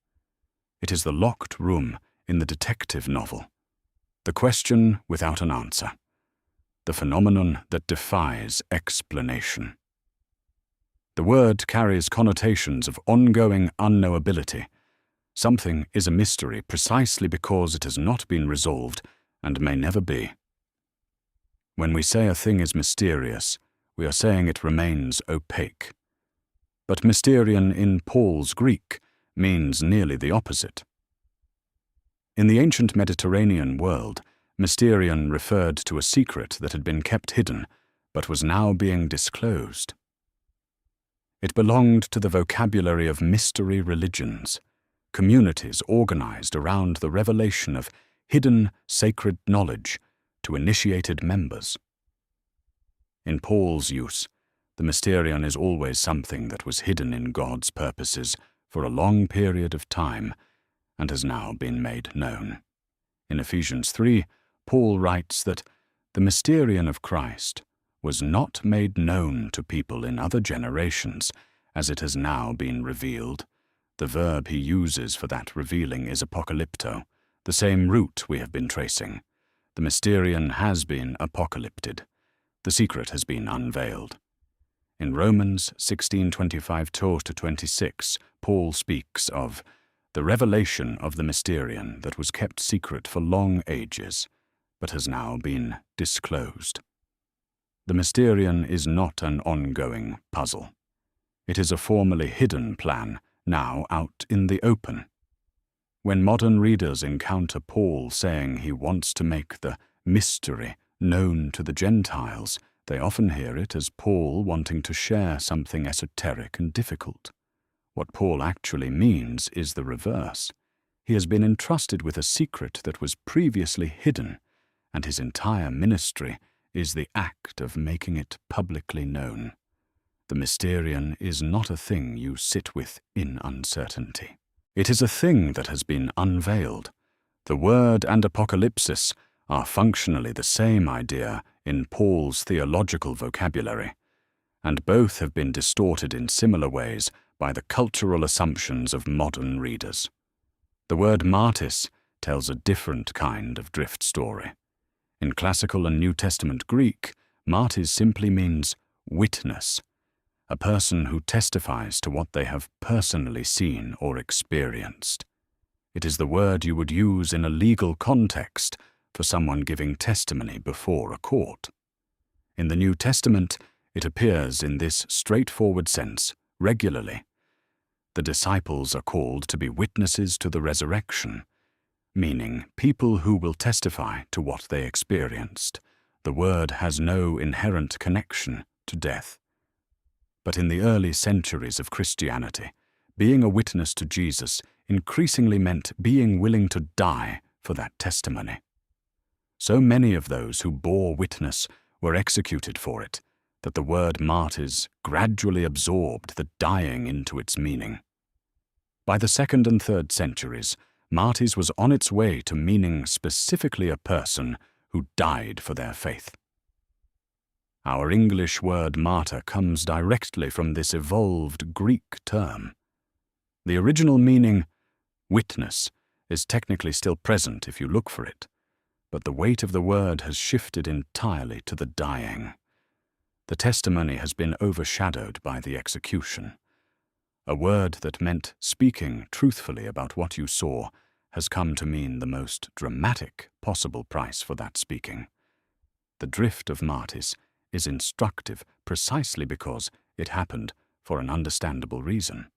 It is the locked room in the detective novel, the question without an answer, the phenomenon that defies explanation. The word carries connotations of ongoing unknowability. Something is a mystery precisely because it has not been resolved and may never be. When we say a thing is mysterious, we are saying it remains opaque. But mysterion in Paul's Greek means nearly the opposite. In the ancient Mediterranean world, mysterion referred to a secret that had been kept hidden, but was now being disclosed. It belonged to the vocabulary of mystery religions, communities organized around the revelation of hidden sacred knowledge to initiated members. In Paul's use, the mysterion is always something that was hidden in God's purposes for a long period of time, and has now been made known. In Ephesians 3, Paul writes that the mysterion of Christ was not made known to people in other generations, as it has now been revealed. The verb he uses for that revealing is apocalypto, the same root we have been tracing. The mysterion has been apocalypted. The secret has been unveiled. In Romans 16:25-26, Paul speaks of the revelation of the mysterion that was kept secret for long ages, but has now been disclosed. The mysterion is not an ongoing puzzle. It is a formerly hidden plan, now out in the open. When modern readers encounter Paul saying he wants to make the mystery known to the Gentiles, they often hear it as Paul wanting to share something esoteric and difficult. What Paul actually means is the reverse. He has been entrusted with a secret that was previously hidden, and his entire ministry is the act of making it publicly known. The mysterion is not a thing you sit with in uncertainty. It is a thing that has been unveiled. The word and apocalypsis are functionally the same idea in Paul's theological vocabulary, and both have been distorted in similar ways by the cultural assumptions of modern readers. The word martis tells a different kind of drift story. In Classical and New Testament Greek, martis simply means witness, a person who testifies to what they have personally seen or experienced. It is the word you would use in a legal context for someone giving testimony before a court. In the New Testament, it appears in this straightforward sense regularly. The disciples are called to be witnesses to the resurrection, meaning people who will testify to what they experienced. The word has no inherent connection to death. But in the early centuries of Christianity, being a witness to Jesus increasingly meant being willing to die for that testimony. So many of those who bore witness were executed for it, that the word martyrs gradually absorbed the dying into its meaning. By the 2nd and 3rd centuries, martyrs was on its way to meaning specifically a person who died for their faith. Our English word martyr comes directly from this evolved Greek term. The original meaning, witness, is technically still present if you look for it, but the weight of the word has shifted entirely to the dying. The testimony has been overshadowed by the execution. A word that meant speaking truthfully about what you saw has come to mean the most dramatic possible price for that speaking. The drift of martyrs is instructive precisely because it happened for an understandable reason.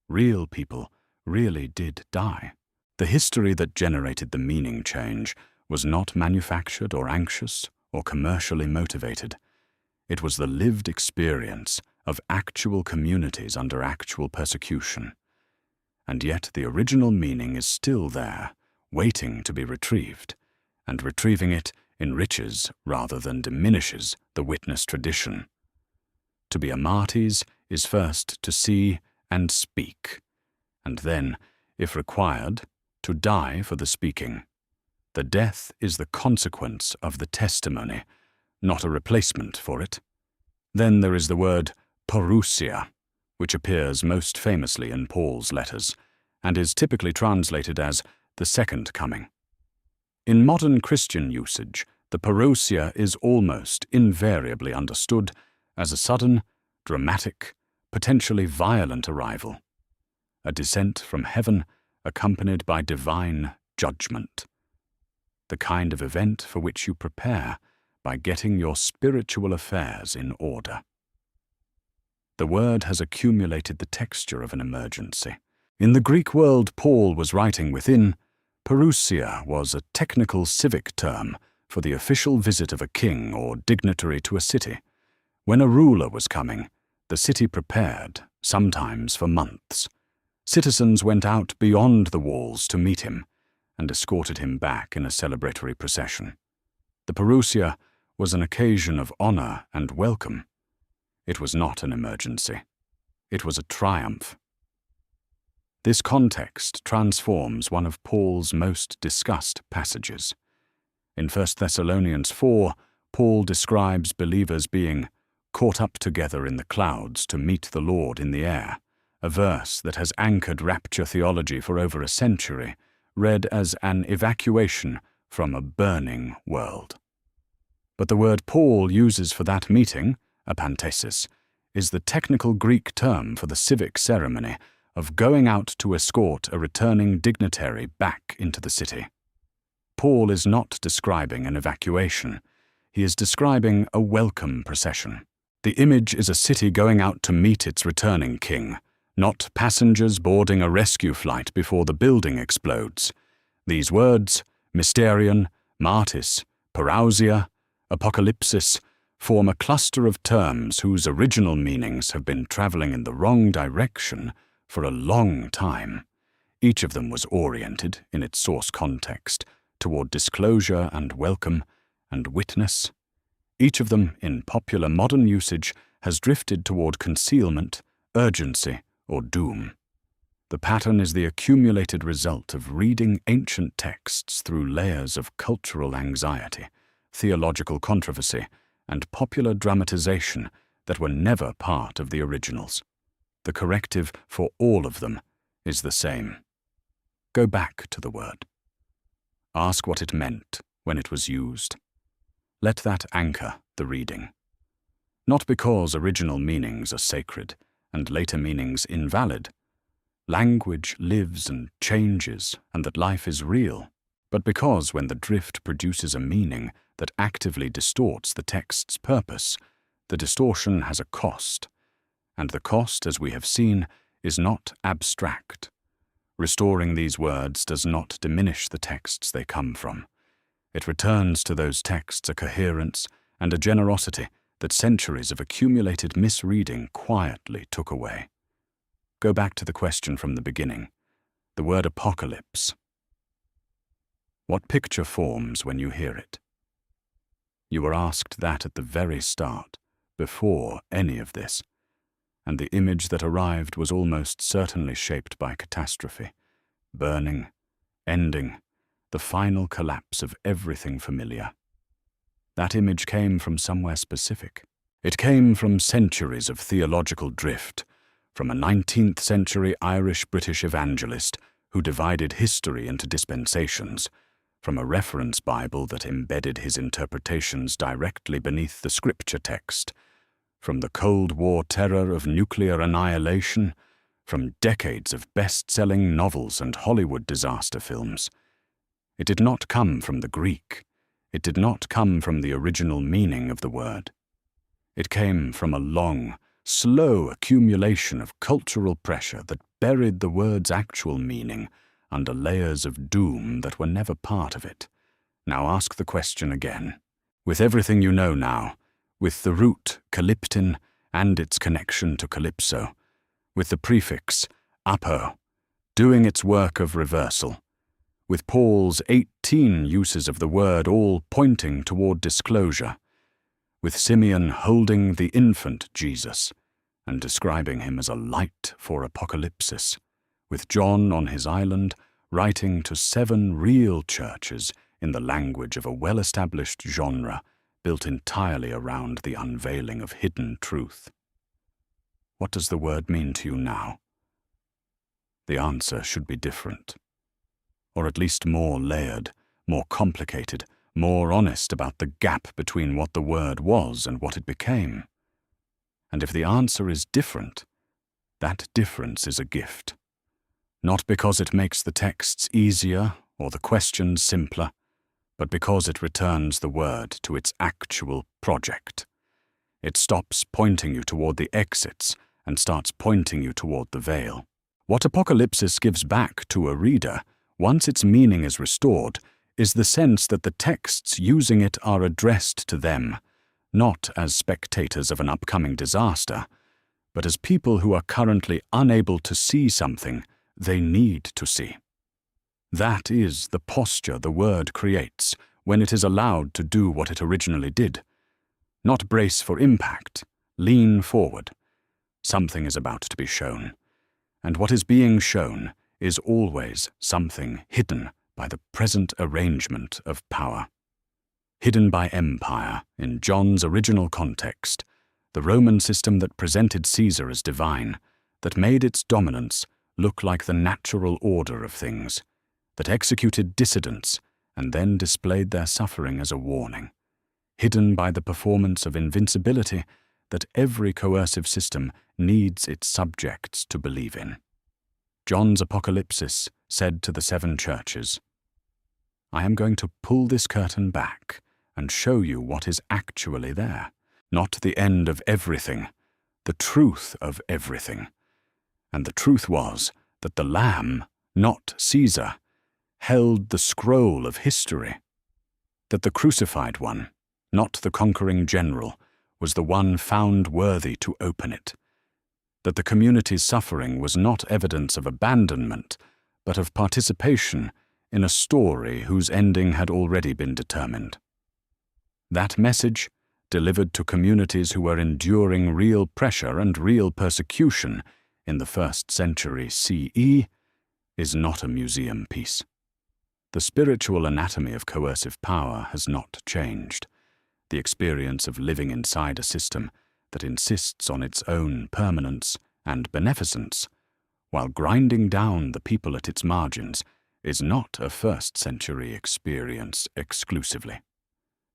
Real people really did die. The history that generated the meaning change was not manufactured or anxious or commercially motivated. It was the lived experience of actual communities under actual persecution. And yet the original meaning is still there, waiting to be retrieved, and retrieving it enriches rather than diminishes the witness tradition. To be a martyrs is first to see and speak, and then, if required, to die for the speaking. The death is the consequence of the testimony, not a replacement for it. Then there is the word parousia, which appears most famously in Paul's letters, and is typically translated as the second coming. In modern Christian usage, the parousia is almost invariably understood as a sudden, dramatic, potentially violent arrival, a descent from heaven accompanied by divine judgment, the kind of event for which you prepare by getting your spiritual affairs in order. The word has accumulated the texture of an emergency. In the Greek world Paul was writing within, parousia was a technical civic term for the official visit of a king or dignitary to a city. When a ruler was coming, the city prepared, sometimes for months. Citizens went out beyond the walls to meet him and escorted him back in a celebratory procession. The parousia was an occasion of honor and welcome. It was not an emergency. It was a triumph. This context transforms one of Paul's most discussed passages. In 1 Thessalonians 4, Paul describes believers being caught up together in the clouds to meet the Lord in the air, a verse that has anchored rapture theology for over a century, read as an evacuation from a burning world. But the word Paul uses for that meeting, apantesis, is the technical Greek term for the civic ceremony of going out to escort a returning dignitary back into the city. Paul is not describing an evacuation. He is describing a welcome procession. The image is a city going out to meet its returning king, not passengers boarding a rescue flight before the building explodes. These words, mysterion, martis, parousia, apocalypsis, form a cluster of terms whose original meanings have been traveling in the wrong direction for a long time. Each of them was oriented, in its source context, toward disclosure and welcome and witness. Each of them, in popular modern usage, has drifted toward concealment, urgency, or doom. The pattern is the accumulated result of reading ancient texts through layers of cultural anxiety, theological controversy, and popular dramatization that were never part of the originals. The corrective for all of them is the same. Go back to the word. Ask what it meant when it was used. Let that anchor the reading. Not because original meanings are sacred and later meanings invalid. Language lives and changes, and that life is real, but because when the drift produces a meaning that actively distorts the text's purpose, the distortion has a cost, and the cost, as we have seen, is not abstract. Restoring these words does not diminish the texts they come from. It returns to those texts a coherence and a generosity that centuries of accumulated misreading quietly took away. Go back to the question from the beginning, the word apocalypse. What picture forms when you hear it? You were asked that at the very start, before any of this, and the image that arrived was almost certainly shaped by catastrophe, burning, ending, the final collapse of everything familiar. That image came from somewhere specific. It came from centuries of theological drift, from a 19th century Irish-British evangelist who divided history into dispensations, from a reference Bible that embedded his interpretations directly beneath the scripture text, from the Cold War terror of nuclear annihilation, from decades of best-selling novels and Hollywood disaster films. It did not come from the Greek. It did not come from the original meaning of the word. It came from a long, slow accumulation of cultural pressure that buried the word's actual meaning under layers of doom that were never part of it. Now ask the question again. With everything you know now, with the root calyptin and its connection to calypso, with the prefix apo, doing its work of reversal, with Paul's 18 uses of the word all pointing toward disclosure, with Simeon holding the infant Jesus and describing him as a light for apocalypsis, with John on his island writing to 7 real churches in the language of a well-established genre built entirely around the unveiling of hidden truth. What does the word mean to you now? The answer should be different, or at least more layered, more complicated, more honest about the gap between what the word was and what it became. And if the answer is different, that difference is a gift. Not because it makes the texts easier or the questions simpler, but because it returns the word to its actual project. It stops pointing you toward the exits and starts pointing you toward the veil. What apocalypsis gives back to a reader, once its meaning is restored, is the sense that the texts using it are addressed to them, not as spectators of an upcoming disaster, but as people who are currently unable to see something they need to see. That is the posture the word creates when it is allowed to do what it originally did. Not brace for impact, lean forward. Something is about to be shown, And what is being shown is always something hidden by the present arrangement of power. Hidden by empire in John's original context, the Roman system that presented Caesar as divine, that made its dominance look like the natural order of things, that executed dissidents and then displayed their suffering as a warning. Hidden by the performance of invincibility that every coercive system needs its subjects to believe in. John's apocalypsis said to the 7 churches, "I am going to pull this curtain back and show you what is actually there, not the end of everything, the truth of everything. And the truth was that the Lamb, not Caesar, held the scroll of history, that the crucified one, not the conquering general, was the one found worthy to open it, that the community's suffering was not evidence of abandonment, but of participation in a story whose ending had already been determined. That message, delivered to communities who were enduring real pressure and real persecution in the 1st century CE, is not a museum piece. The spiritual anatomy of coercive power has not changed. The experience of living inside a system that insists on its own permanence and beneficence, while grinding down the people at its margins, is not a 1st century experience exclusively.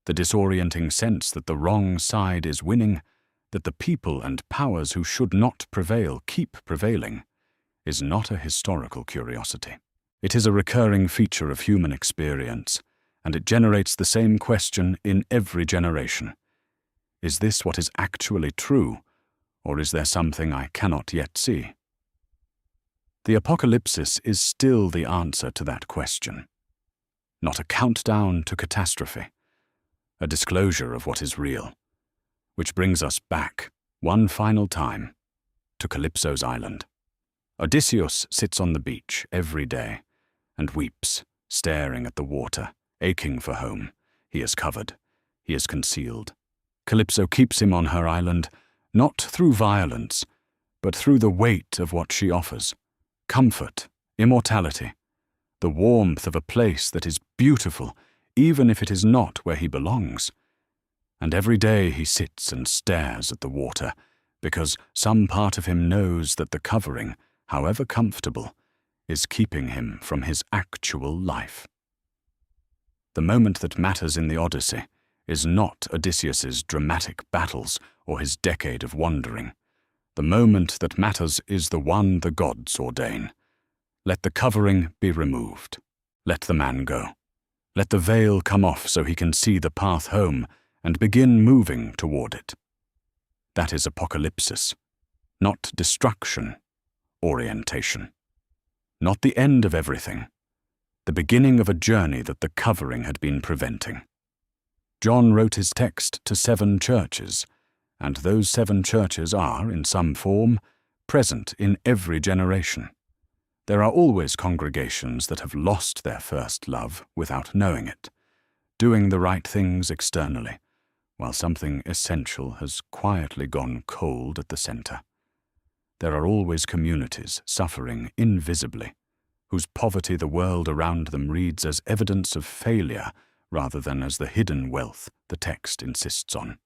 The disorienting sense that the wrong side is winning, that the people and powers who should not prevail keep prevailing, is not a historical curiosity. It is a recurring feature of human experience, and it generates the same question in every generation. Is this what is actually true, or is there something I cannot yet see? The apocalypsis is still the answer to that question. Not a countdown to catastrophe, a disclosure of what is real, which brings us back, one final time, to Calypso's island. Odysseus sits on the beach every day and weeps, staring at the water, aching for home. He is covered. He is concealed. Calypso keeps him on her island, not through violence, but through the weight of what she offers. Comfort, immortality, the warmth of a place that is beautiful, even if it is not where he belongs. And every day he sits and stares at the water, because some part of him knows that the covering, however comfortable, is keeping him from his actual life. The moment that matters in the Odyssey is not Odysseus's dramatic battles or his decade of wandering. The moment that matters is the one the gods ordain. Let the covering be removed. Let the man go. Let the veil come off so he can see the path home and begin moving toward it. That is apocalypsis, not destruction, orientation. Not the end of everything, the beginning of a journey that the covering had been preventing. John wrote his text to 7 churches, and those 7 churches are, in some form, present in every generation. There are always congregations that have lost their first love without knowing it, doing the right things externally, while something essential has quietly gone cold at the center. There are always communities suffering invisibly, whose poverty the world around them reads as evidence of failure rather than as the hidden wealth the text insists on.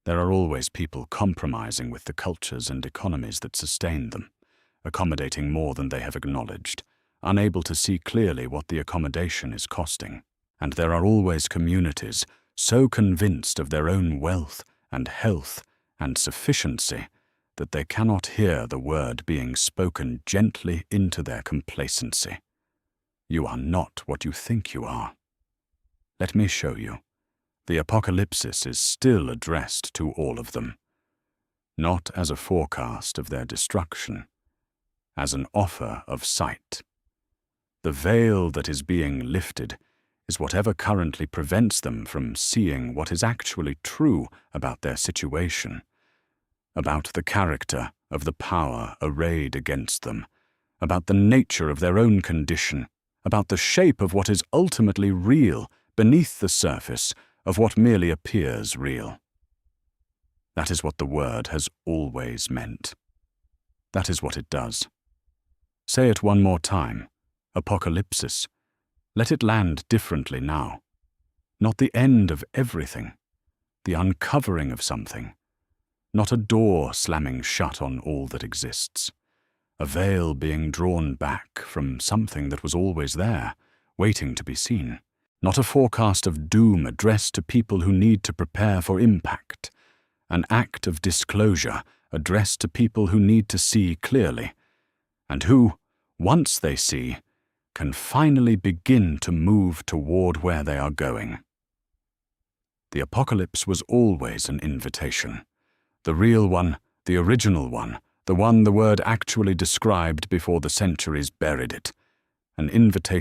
There are always people compromising with the cultures and economies that sustain them, accommodating more than they have acknowledged, unable to see clearly what the accommodation is costing. And there are always communities so convinced of their own wealth and health and sufficiency that they cannot hear the word being spoken gently into their complacency. You are not what you think you are. Let me show you. The apocalypsis is still addressed to all of them, not as a forecast of their destruction, as an offer of sight. The veil that is being lifted is whatever currently prevents them from seeing what is actually true about their situation, about the character of the power arrayed against them, about the nature of their own condition, about the shape of what is ultimately real beneath the surface of what merely appears real. That is what the word has always meant. That is what it does. Say it one more time. Apocalypsis. Let it land differently now. Not the end of everything, the uncovering of something. Not a door slamming shut on all that exists. A veil being drawn back from something that was always there, waiting to be seen. Not a forecast of doom addressed to people who need to prepare for impact. An act of disclosure addressed to people who need to see clearly, and who, once they see, can finally begin to move toward where they are going. The apocalypse was always an invitation. The real one, the original one, the one the word actually described before the centuries buried it. An invitation